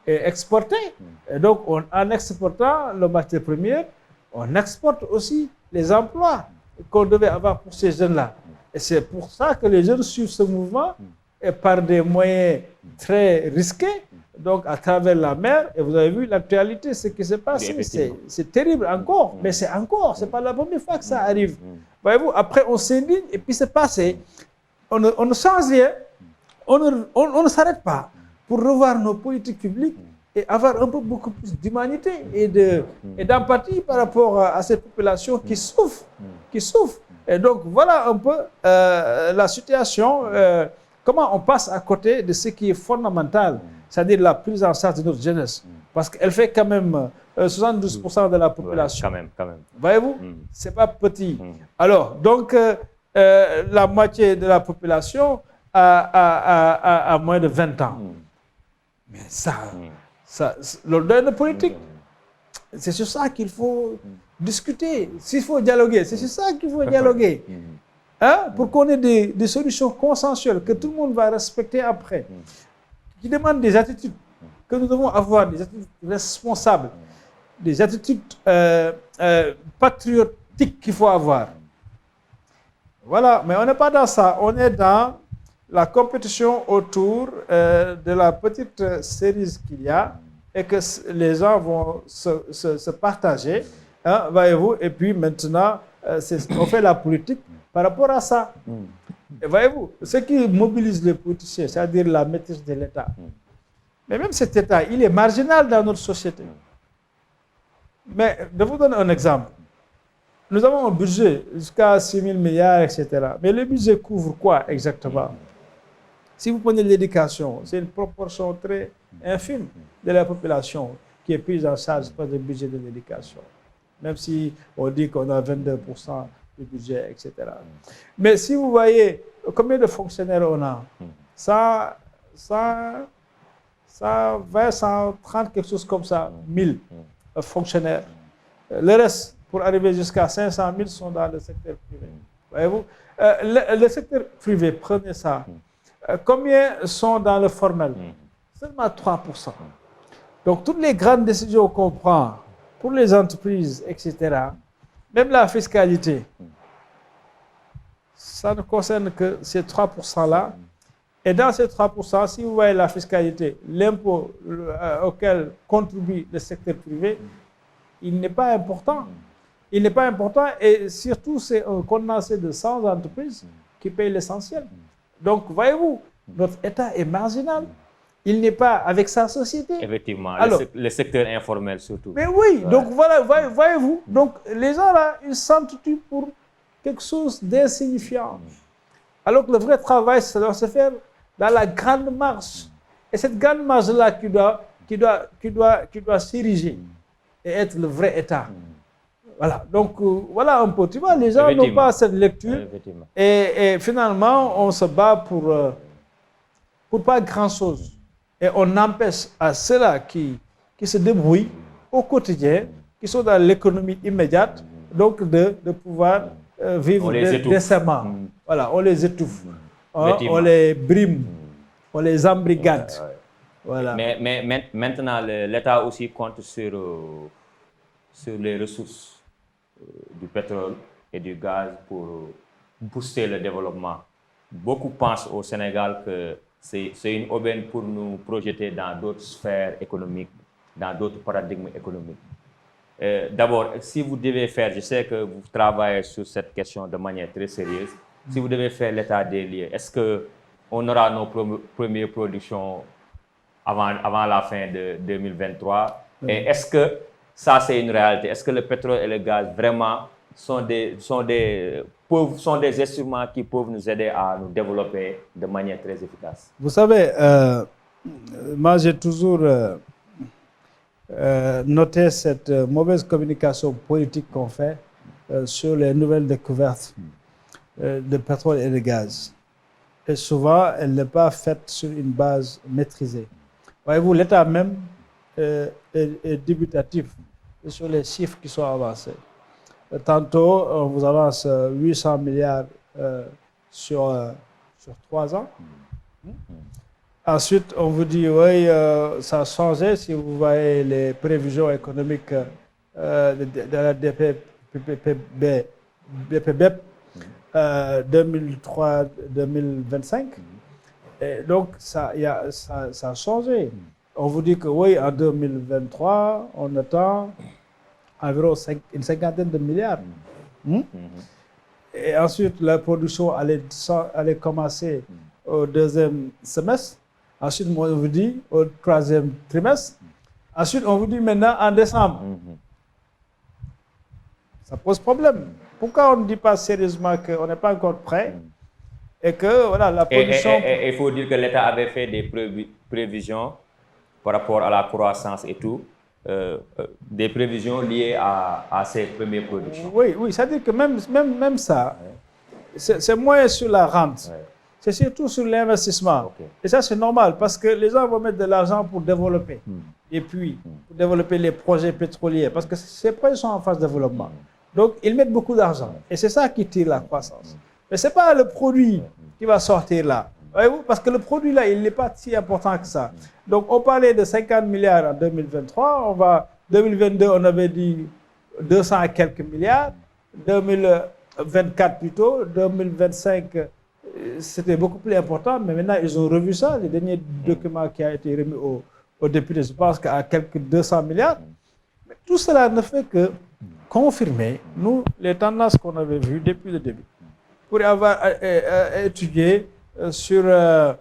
exporter. Et donc, en exportant le matière première, on exporte aussi les emplois qu'on devait avoir pour ces jeunes-là. Et c'est pour ça que les jeunes suivent ce mouvement et par des moyens très risqués, donc à travers la mer. Et vous avez vu l'actualité, ce qui s'est passé. C'est terrible encore, mais c'est pas la première fois que ça arrive. Voyez-vous, après on s'indigne et puis c'est passé. On ne change rien, on ne s'arrête pas pour revoir nos politiques publiques et avoir un peu beaucoup plus d'humanité et d'empathie par rapport à cette population qui souffre. Et donc voilà un peu la situation, comment on passe à côté de ce qui est fondamental, c'est-à-dire la prise en charge de notre jeunesse. Parce qu'elle fait quand même 72% de la population. Ouais, quand même. Voyez-vous, c'est pas petit. Alors, donc, la moitié de la population a moins de 20 ans. Mais ça le domaine politique, c'est sur ça qu'il faut discuter. S'il faut dialoguer, c'est sur ça qu'il faut dialoguer. Hein? Pour qu'on ait des solutions consensuelles que tout le monde va respecter après. Qui demandent des attitudes que nous devons avoir, des attitudes responsables, des attitudes patriotiques qu'il faut avoir. Voilà, mais on n'est pas dans ça. On est dans la compétition autour de la petite série qu'il y a et que les gens vont se partager, hein, voyez-vous, et puis maintenant, on fait la politique par rapport à ça. Et voyez-vous, ce qui mobilise les politiciens, c'est-à-dire la maîtrise de l'État. Mais même cet État, il est marginal dans notre société. Mais je vous donne un exemple. Nous avons un budget jusqu'à 6 000 milliards, etc. Mais le budget couvre quoi exactement? Si vous prenez l'éducation, c'est une proportion très infime de la population qui est prise en charge par le budget de l'éducation. Même si on dit qu'on a 22% du budget, etc. Mais si vous voyez combien de fonctionnaires on a, 120, 130, quelque chose comme ça, 1000 fonctionnaires. Le reste, pour arriver jusqu'à 500 000, sont dans le secteur privé. Voyez-vous, le secteur privé, prenez ça. Combien sont dans le formel? Seulement 3%. Donc, toutes les grandes décisions qu'on prend pour les entreprises, etc., même la fiscalité, ça ne concerne que ces 3%-là. Et dans ces 3%, si vous voyez la fiscalité, l'impôt auquel contribue le secteur privé, il n'est pas important. Il n'est pas important et surtout, c'est un condensé de 100 entreprises qui payent l'essentiel. Donc, voyez-vous, notre État est marginal. Il n'est pas avec sa société. Effectivement, alors, le secteur informel surtout. Mais oui, donc voilà, voyez-vous, donc les gens là, ils s'entretuent pour quelque chose d'insignifiant. Alors que le vrai travail, ça doit se faire dans la grande marche. Et cette grande marche-là qui doit s'ériger et être le vrai État. Voilà, donc voilà un peu. Tu vois, les gens n'ont pas cette lecture. Et finalement, on se bat pour pas grand-chose. Et on empêche à ceux-là qui qui se débrouillent au quotidien, qui sont dans l'économie immédiate, donc de pouvoir vivre décemment. Voilà, on les étouffe, on les brime, on les embrigade. Voilà. Mais maintenant, l'État aussi compte sur les ressources du pétrole et du gaz pour booster le développement. Beaucoup pensent au Sénégal que c'est une aubaine pour nous projeter dans d'autres sphères économiques, dans d'autres paradigmes économiques. D'abord, si vous devez faire, je sais que vous travaillez sur cette question de manière très sérieuse, si vous devez faire l'état des lieux, est-ce qu'on aura nos premières productions avant la fin de 2023? Et est-ce que ça, c'est une réalité? Est-ce que le pétrole et le gaz, vraiment, sont des instruments qui peuvent nous aider à nous développer de manière très efficace? Vous savez, moi, j'ai toujours noté cette mauvaise communication politique qu'on fait sur les nouvelles découvertes de pétrole et de gaz. Et souvent, elle n'est pas faite sur une base maîtrisée. Voyez-vous, l'État même est dubitatif sur les chiffres qui sont avancés. Tantôt, on vous avance 800 milliards sur 3 ans. Ensuite, on vous dit, oui, ça a changé si vous voyez les prévisions économiques de la DPBEP 2003-2025. Et donc, ça a changé. On vous dit que oui, en 2023, on attend environ une cinquantaine de milliards. Et ensuite, la production allait commencer au deuxième semestre. Ensuite, on vous dit au troisième trimestre. Ensuite, on vous dit maintenant en décembre. Ça pose problème. Pourquoi on ne dit pas sérieusement qu'on n'est pas encore prêt et que voilà, la production... Et il faut dire que l'État avait fait des prévisions par rapport à la croissance et tout, des prévisions liées à ces premières productions. Oui, c'est-à-dire que même ça, c'est moins sur la rente. C'est surtout sur l'investissement. Et ça, c'est normal parce que les gens vont mettre de l'argent pour développer. Et puis, pour développer les projets pétroliers. Parce que ces projets sont en phase de développement. Donc, ils mettent beaucoup d'argent. Et c'est ça qui tire la croissance. Mais ce n'est pas le produit qui va sortir là. Voyez-vous? Parce que le produit là, il n'est pas si important que ça. Donc, on parlait de 50 milliards en 2023. 2022, on avait dit 200 et quelques milliards. 2024 plutôt. 2025, c'était beaucoup plus important. Mais maintenant, ils ont revu ça. Les derniers documents qui ont été remis aux députés, je pense qu'à quelques 200 milliards. Mais tout cela ne fait que confirmer, nous, les tendances qu'on avait vues depuis le début. Pour avoir étudié sur, faire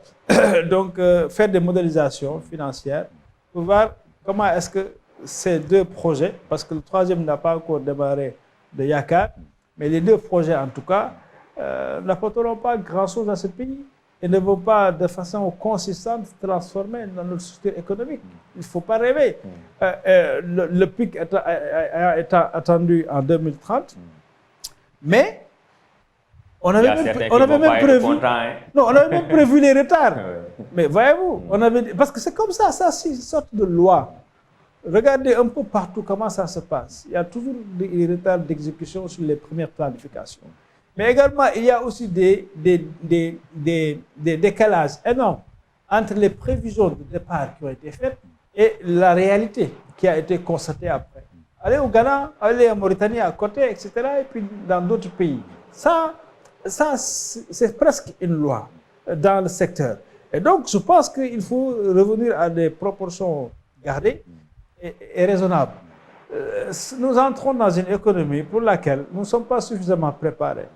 des modélisations financières, pour voir comment est-ce que ces deux projets, parce que le troisième n'a pas encore démarré de Yakar, mais les deux projets en tout cas, n'apporteront pas grand-chose à ce pays et ne vont pas de façon consistante se transformer dans notre structure économique. Il ne faut pas rêver. Le pic est attendu en 2030, mais on avait même prévu les retards. Mais voyez-vous, parce que c'est comme ça, c'est une sorte de loi. Regardez un peu partout comment ça se passe. Il y a toujours des retards d'exécution sur les premières planifications. Mais également, il y a aussi des décalages énormes entre les prévisions de départ qui ont été faites et la réalité qui a été constatée après. Allez au Ghana, allez en Mauritanie à côté, etc. Et puis dans d'autres pays. Ça c'est presque une loi dans le secteur. Et donc, je pense qu'il faut revenir à des proportions gardées et raisonnables. Nous entrons dans une économie pour laquelle nous ne sommes pas suffisamment préparés.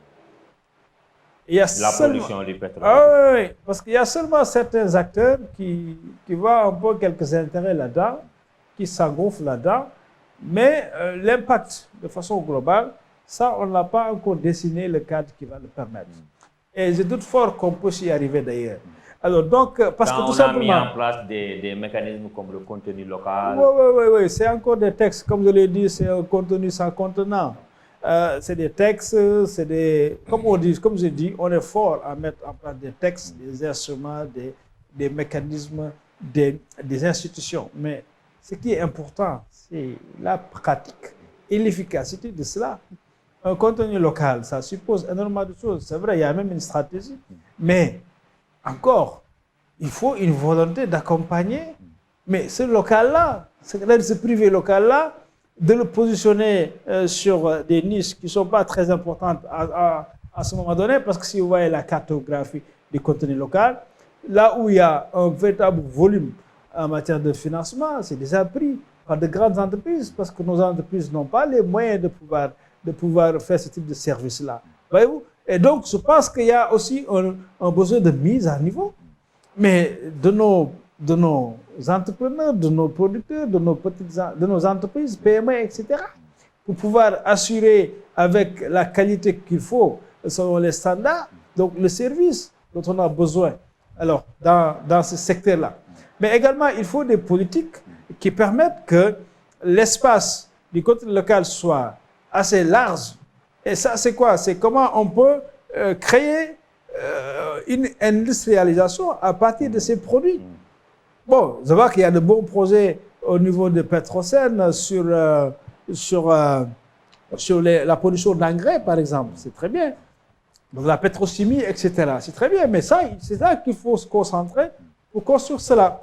Production du pétrole. Oui, parce qu'il y a seulement certains acteurs qui voient un peu quelques intérêts là-dedans, qui s'engouffrent là-dedans, mais l'impact de façon globale, ça, on n'a pas encore dessiné le cadre qui va le permettre. Et je doute fort qu'on puisse y arriver d'ailleurs. Alors, donc, parce que tout simplement... On a mis en place des mécanismes comme le contenu local. Oui, c'est encore des textes, comme je l'ai dit, c'est un contenu sans contenant. C'est des textes, c'est des... Comme je dis, on est fort à mettre en place des textes, des instruments, des mécanismes, des institutions. Mais ce qui est important, c'est la pratique et l'efficacité de cela. Un contenu local, ça suppose énormément de choses. C'est vrai, il y a même une stratégie, mais encore, il faut une volonté d'accompagner. Mais ce local-là, ce privé local-là, de le positionner sur des niches qui ne sont pas très importantes à ce moment donné, parce que si vous voyez la cartographie du contenu local, là où il y a un véritable volume en matière de financement, c'est déjà pris par de grandes entreprises, parce que nos entreprises n'ont pas les moyens de pouvoir faire ce type de service-là. Voyez-vous? Et donc, je pense qu'il y a aussi un besoin de mise à niveau, mais de nos entrepreneurs, de nos producteurs, de nos entreprises, PME, etc., pour pouvoir assurer avec la qualité qu'il faut, selon les standards, donc le service dont on a besoin alors, dans ce secteur-là. Mais également, il faut des politiques qui permettent que l'espace du contenu local soit assez large. Et ça, c'est quoi? C'est comment on peut créer une industrialisation à partir de ces produits. Bon, je vois qu'il y a de bons projets au niveau de Petrosen sur la production d'engrais, par exemple. C'est très bien. Donc, la pétrochimie, etc. C'est très bien, mais c'est ça qu'il faut se concentrer pour construire cela.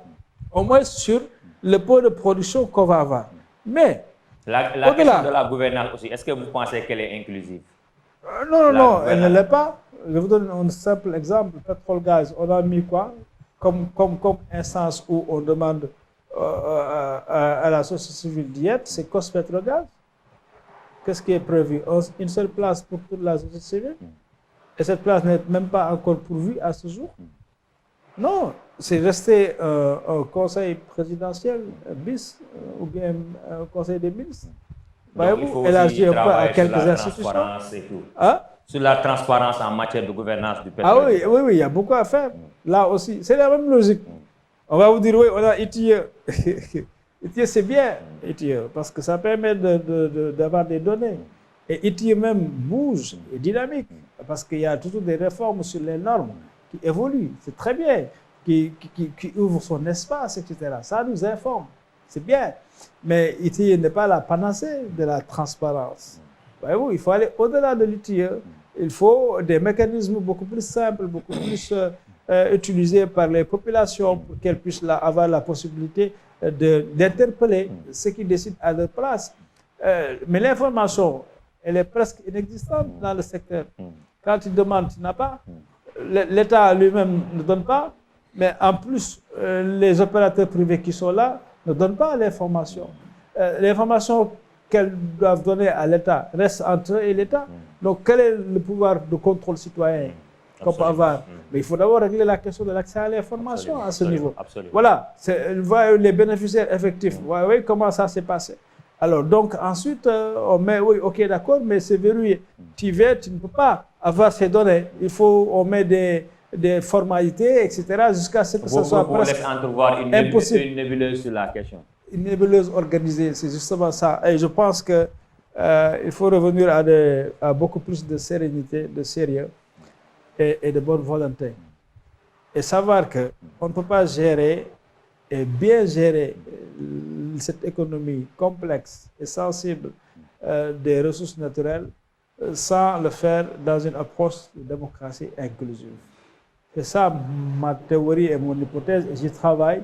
Au moins sur le pot de production qu'on va avoir. Mais, la question de la gouvernance aussi, est-ce que vous pensez qu'elle est inclusive? Non, elle ne l'est pas. Je vous donne un simple exemple. Pétrole-gaz, on a mis quoi comme instance où on demande à la société civile d'y être, c'est Cospetrogaz. Qu'est-ce qui est prévu? Une seule place pour toute la société civile? Et cette place n'est même pas encore pourvue à ce jour? Non, c'est resté un conseil présidentiel bis ou bien un conseil des ministres. Il faut aussi travailler sur la institutions. Transparence et tout. Hein? Sur la transparence en matière de gouvernance du pétrole. Ah oui, il y a beaucoup à faire. Là aussi, c'est la même logique. On va vous dire, oui, on a ITIE. ITIE, c'est bien, ITIE, parce que ça permet d'avoir des données. Et ITIE même bouge, est dynamique, parce qu'il y a toujours des réformes sur les normes qui évoluent. C'est très bien, qui ouvre son espace, etc. Ça nous informe. C'est bien. Mais ITIE n'est pas la panacée de la transparence. Voyez-vous, il faut aller au-delà de l'ITIE. Il faut des mécanismes beaucoup plus simples, beaucoup plus utilisés par les populations pour qu'elles puissent avoir la possibilité d'interpeller ceux qui décident à leur place. Mais l'information, elle est presque inexistante dans le secteur. Quand tu demandes, tu n'as pas. L'État lui-même ne donne pas. Mais en plus, les opérateurs privés qui sont là ne donnent pas l'information. L'information qu'elles doivent donner à l'État reste entre eux et l'État. Donc, quel est le pouvoir de contrôle citoyen qu'on peut avoir? Mais il faut d'abord régler la question de l'accès à l'information à ce niveau. Absolument. Voilà, les bénéficiaires effectifs. Vous voyez comment ça s'est passé. Alors, donc, ensuite, on met, oui, ok, d'accord, mais c'est verrouillé. Tu ne peux pas avoir ces données. On met des formalités, etc., jusqu'à ce que ce soit presque laisse entrevoir une nébuleuse sur la question. Une nébuleuse organisée, c'est justement ça. Et je pense qu'il faut revenir à beaucoup plus de sérénité, de sérieux et de bonne volonté. Et savoir qu'on ne peut pas gérer et bien gérer cette économie complexe et sensible des ressources naturelles sans le faire dans une approche de démocratie inclusive. C'est ça ma théorie et mon hypothèse, et j'y travaille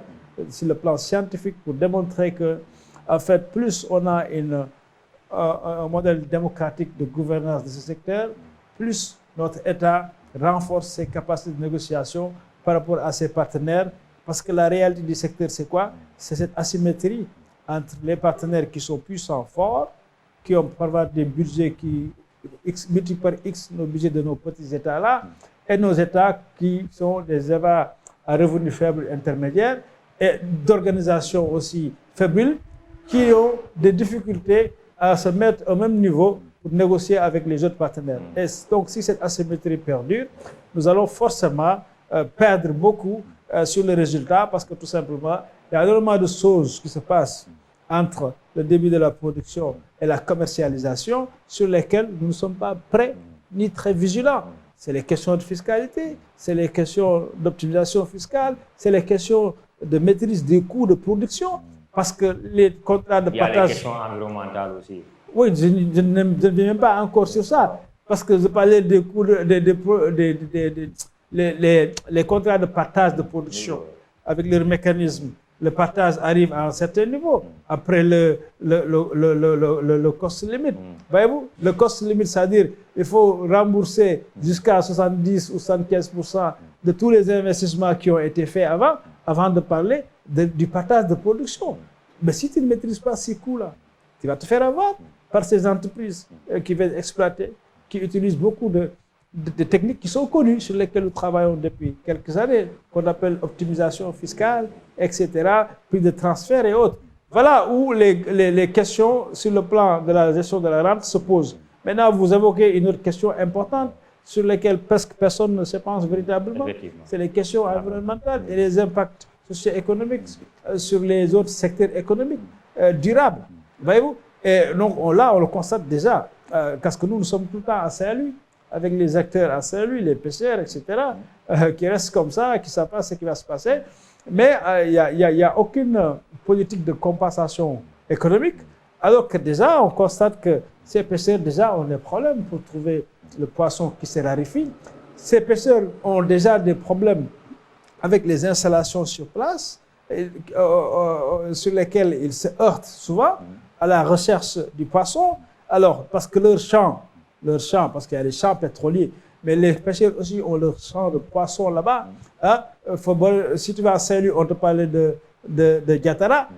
sur le plan scientifique pour démontrer que, en fait, plus on a un modèle démocratique de gouvernance de ce secteur, plus notre État renforce ses capacités de négociation par rapport à ses partenaires, parce que la réalité du secteur, c'est quoi? C'est cette asymétrie entre les partenaires qui sont puissants, forts, qui ont parfois des budgets qui multiplient par X nos budgets de nos petits États-là, et nos États qui sont des États à revenus faibles intermédiaires et d'organisations aussi faibles qui ont des difficultés à se mettre au même niveau pour négocier avec les autres partenaires. Et donc, si cette asymétrie perdure, nous allons forcément perdre beaucoup sur les résultats parce que tout simplement, il y a énormément de choses qui se passent entre le début de la production et la commercialisation sur lesquelles nous ne sommes pas prêts ni très vigilants. C'est les questions de fiscalité, c'est les questions d'optimisation fiscale, c'est les questions de maîtrise des coûts de production. parce que les contrats de Il y a les partage... questions environnementales aussi. Oui, je ne viens même pas encore sur ça, parce que je parlais des coûts les contrats de partage de production avec leur mécanisme. Le partage arrive à un certain niveau. Après le cost limit. Voyez-vous, le cost limit, c'est-à-dire il faut rembourser jusqu'à 70 ou 75% de tous les investissements qui ont été faits avant de parler du partage de production. Mais si tu ne maîtrises pas ces coûts-là, tu vas te faire avoir par ces entreprises qui veulent exploiter, qui utilisent beaucoup de techniques qui sont connues, sur lesquelles nous travaillons depuis quelques années, qu'on appelle optimisation fiscale, etc., puis de transfert et autres. Voilà où les questions sur le plan de la gestion de la rente se posent. Maintenant, vous évoquez une autre question importante sur laquelle presque personne ne se pense véritablement. C'est les questions environnementales et les impacts socio-économiques sur les autres secteurs économiques durables. Voyez-vous? Et donc là, on le constate déjà, parce que nous sommes tout le temps à Saint-Louis, avec les acteurs à Saint-Louis, les pêcheurs, etc., qui restent comme ça, qui ne savent pas ce qui va se passer. Mais il n'y a aucune politique de compensation économique, alors que déjà, on constate que ces pêcheurs, déjà, ont des problèmes pour trouver le poisson qui se raréfie. Ces pêcheurs ont déjà des problèmes avec les installations sur place, sur lesquelles ils se heurtent souvent à la recherche du poisson. Alors, parce que leur champ, parce qu'il y a des champs pétroliers, mais les pêcheurs aussi ont leur champ de poissons là-bas. Hein? Si tu vas à Saint-Louis, on te parlait de Diatara,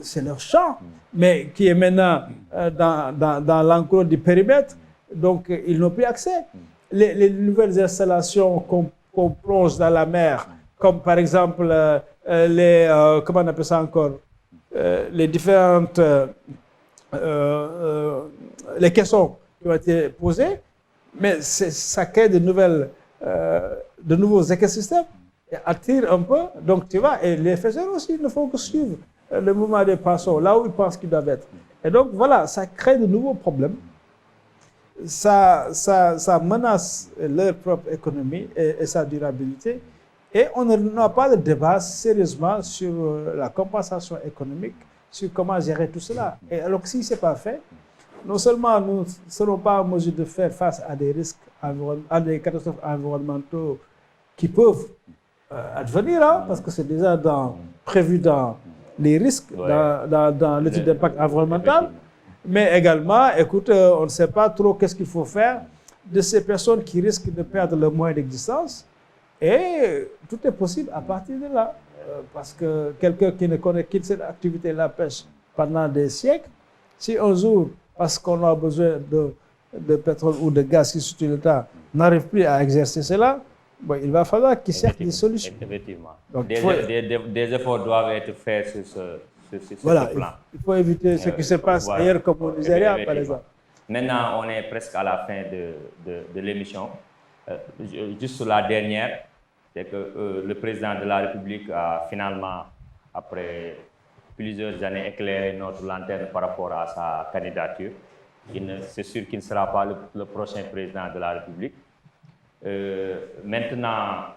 c'est leur champ, mais qui est maintenant dans l'enclos du périmètre, donc ils n'ont plus accès. Les nouvelles installations qu'on plonge dans la mer, comme par exemple comment on appelle ça encore, les différentes les questions qui ont été posées, mais ça crée de nouveaux écosystèmes et attire un peu. Donc tu vois, et les pêcheurs aussi ne font que suivre le mouvement des poissons là où ils pensent qu'ils doivent être. Et donc voilà, ça crée de nouveaux problèmes. Ça menace leur propre économie et sa durabilité. Et on n'a pas de débat sérieusement sur la compensation économique, sur comment gérer tout cela. Et alors que si ce n'est pas fait, non seulement nous ne serons pas en mesure de faire face à des risques, à des catastrophes environnementaux qui peuvent advenir, hein, parce que c'est déjà prévu dans les risques, dans l'étude d'impact environnemental, mais également, écoute, on ne sait pas trop qu'est-ce qu'il faut faire de ces personnes qui risquent de perdre leurs moyens d'existence. Et tout est possible à partir de là. Parce que quelqu'un qui ne connaît qu'une seule activité, la pêche, pendant des siècles, si un jour, parce qu'on a besoin de pétrole ou de gaz qui sur le temps, n'arrive plus à exercer cela, bon, il va falloir qu'il cherche des solutions. Effectivement. Donc, des efforts doivent être faits sur ce plan. Il faut éviter ce qui se passe ailleurs, comme au Nigeria, par exemple. Maintenant, on est presque à la fin de l'émission. Juste sur la dernière, c'est que le président de la République a finalement, après plusieurs années, éclairé notre lanterne par rapport à sa candidature. C'est sûr qu'il ne sera pas le prochain président de la République. Maintenant,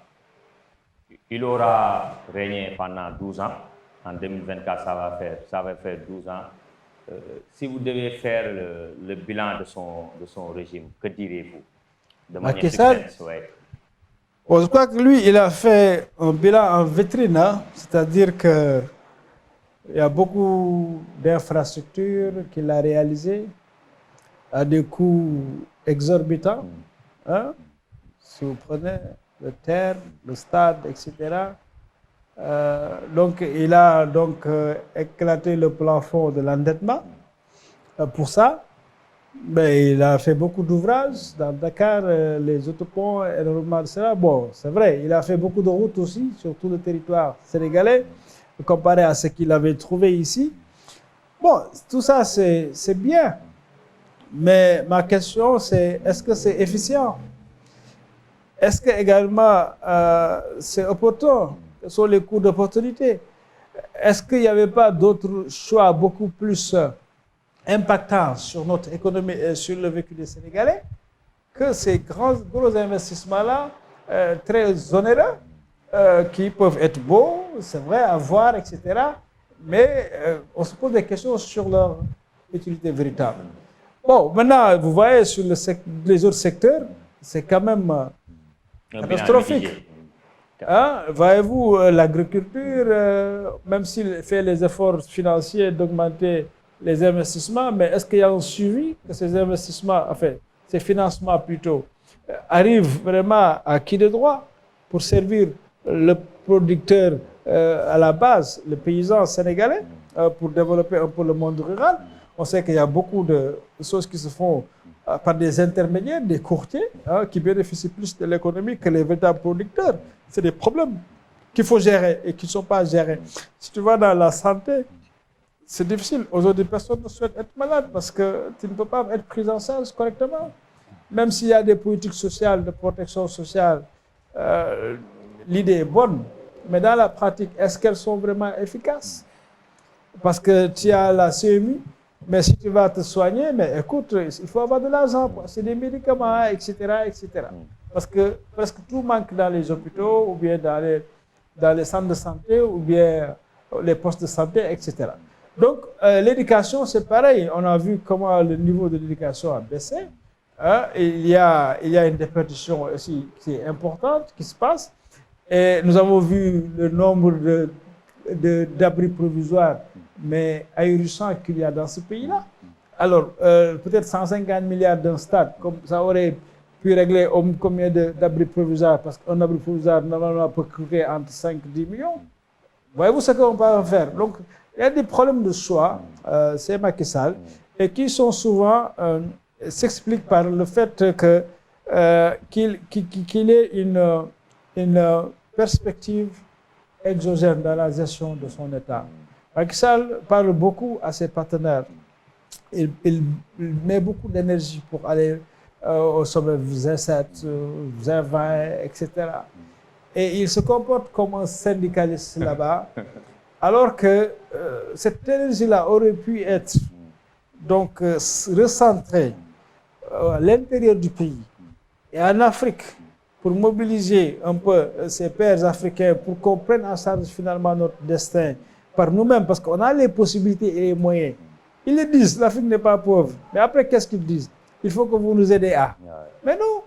il aura régné pendant 12 ans. En 2024, ça va faire 12 ans. Si vous devez faire le bilan de son régime, que direz-vous? De manière succincte, Bon, je crois que lui, il a fait un bilan en vitrine, hein? C'est-à-dire qu'il y a beaucoup d'infrastructures qu'il a réalisées à des coûts exorbitants. Hein? Si vous prenez le terre, le stade, etc. Donc, il a éclaté le plafond de l'endettement pour ça. Mais il a fait beaucoup d'ouvrages dans Dakar, les autoponts, énormément de cela. Bon, c'est vrai, il a fait beaucoup de routes aussi sur tout le territoire sénégalais, comparé à ce qu'il avait trouvé ici. Bon, tout ça, c'est bien. Mais ma question, c'est est-ce que c'est efficient? Est-ce que également c'est opportun? Quels sont les coûts d'opportunité? Est-ce qu'il n'y avait pas d'autres choix beaucoup plus impactant sur notre économie et sur le vécu des Sénégalais que ces gros investissements-là, très onéreux, qui peuvent être beaux, c'est vrai, à voir, etc., mais on se pose des questions sur leur utilité véritable. Bon, maintenant, vous voyez, sur les autres secteurs, c'est quand même catastrophique. Hein? Voyez-vous, l'agriculture, même s'il fait les efforts financiers d'augmenter les investissements, mais est-ce qu'il y a un suivi que ces investissements, enfin, ces financements plutôt, arrivent vraiment à qui de droit pour servir le producteur à la base, le paysan sénégalais, pour développer un peu le monde rural? On sait qu'il y a beaucoup de choses qui se font par des intermédiaires, des courtiers, qui bénéficient plus de l'économie que les véritables producteurs. C'est des problèmes qu'il faut gérer et qui ne sont pas gérés. Si tu vas dans la santé, c'est difficile. Aujourd'hui, personne ne souhaite être malade parce que tu ne peux pas être pris en charge correctement. Même s'il y a des politiques sociales, de protection sociale, l'idée est bonne. Mais dans la pratique, est-ce qu'elles sont vraiment efficaces? Parce que tu as la CMU, mais si tu vas te soigner, mais écoute, il faut avoir de l'argent, c'est des médicaments, etc., etc. Parce que presque tout manque dans les hôpitaux, ou bien dans les centres de santé, ou bien les postes de santé, etc. Donc, l'éducation, c'est pareil. On a vu comment le niveau de l'éducation a baissé. Il y a une déperdition aussi qui est importante qui se passe. Et nous avons vu le nombre d'abris provisoires, mais ahurissant qu'il y a dans ce pays-là. Alors, peut-être 150 milliards d'un stade, comme ça aurait pu régler combien d'abris provisoires, parce qu'un abri provisoire, normalement, peut coûter entre 5 et 10 millions. Voyez-vous ce qu'on peut faire? Donc, il y a des problèmes de choix, c'est Macky Sall, et qui sont souvent, s'expliquent par le fait qu'il ait une perspective exogène dans la gestion de son État. Macky Sall parle beaucoup à ses partenaires. Il met beaucoup d'énergie pour aller au sommet G7, G20, etc. Et il se comporte comme un syndicaliste là-bas, alors que cette énergie-là aurait pu être donc recentrée à l'intérieur du pays et en Afrique, pour mobiliser un peu ces pairs africains pour qu'on prenne en charge finalement notre destin par nous-mêmes, parce qu'on a les possibilités et les moyens. Ils le disent, l'Afrique n'est pas pauvre. Mais après, qu'est-ce qu'ils disent? Il faut que vous nous aidiez à. Mais non,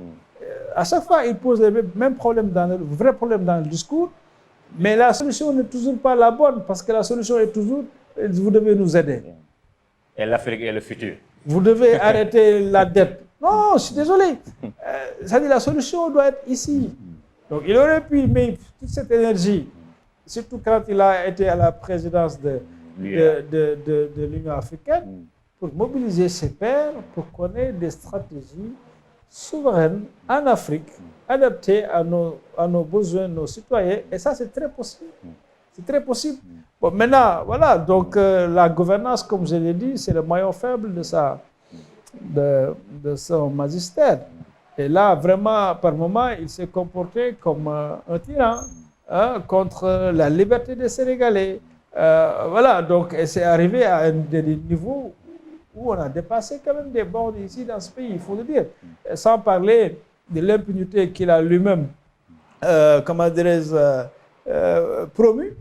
à chaque fois, ils posent les mêmes problèmes, le vrai problème dans le discours, mais la solution n'est toujours pas la bonne, parce que la solution est toujours, vous devez nous aider. Et l'Afrique est le futur. Vous devez arrêter la dette. Non, je suis désolé. C'est-à-dire la solution doit être ici. Donc il aurait pu mettre toute cette énergie, surtout quand il a été à la présidence de l'Union africaine, pour mobiliser ses pairs, pour qu'on ait des stratégies souveraines en Afrique, adaptées à nos besoins, nos citoyens. Et ça, c'est très possible. C'est très possible. Bon, maintenant, voilà, donc la gouvernance, comme je l'ai dit, c'est le maillon faible de son magistère. Et là, vraiment, par moments, il s'est comporté comme un tyran contre la liberté des Sénégalais. Voilà, donc c'est arrivé à des niveaux où on a dépassé quand même des bornes ici dans ce pays, il faut le dire. Sans parler de l'impunité qu'il a lui-même, comment dirais-je, promu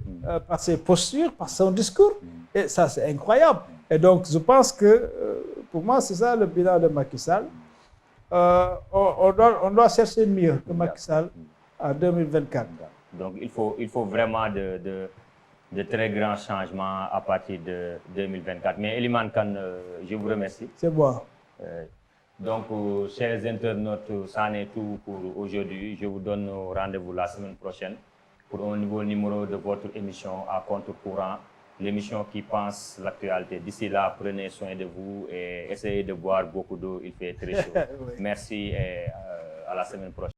par ses postures, par son discours. Et ça, c'est incroyable. Et donc, je pense que, pour moi, c'est ça le bilan de Macky Sall. On doit chercher mieux que Macky Sall en 2024. Donc, il faut vraiment de très grands changements à partir de 2024. Mais Elimane Kane, je vous remercie. C'est bon. Donc, chers internautes, ça en est tout pour aujourd'hui. Je vous donne rendez-vous la semaine prochaine pour un nouveau numéro de votre émission à contre-courant, l'émission qui pense l'actualité. D'ici là, prenez soin de vous et essayez de boire beaucoup d'eau, il fait très chaud. Oui. Merci et à la semaine prochaine.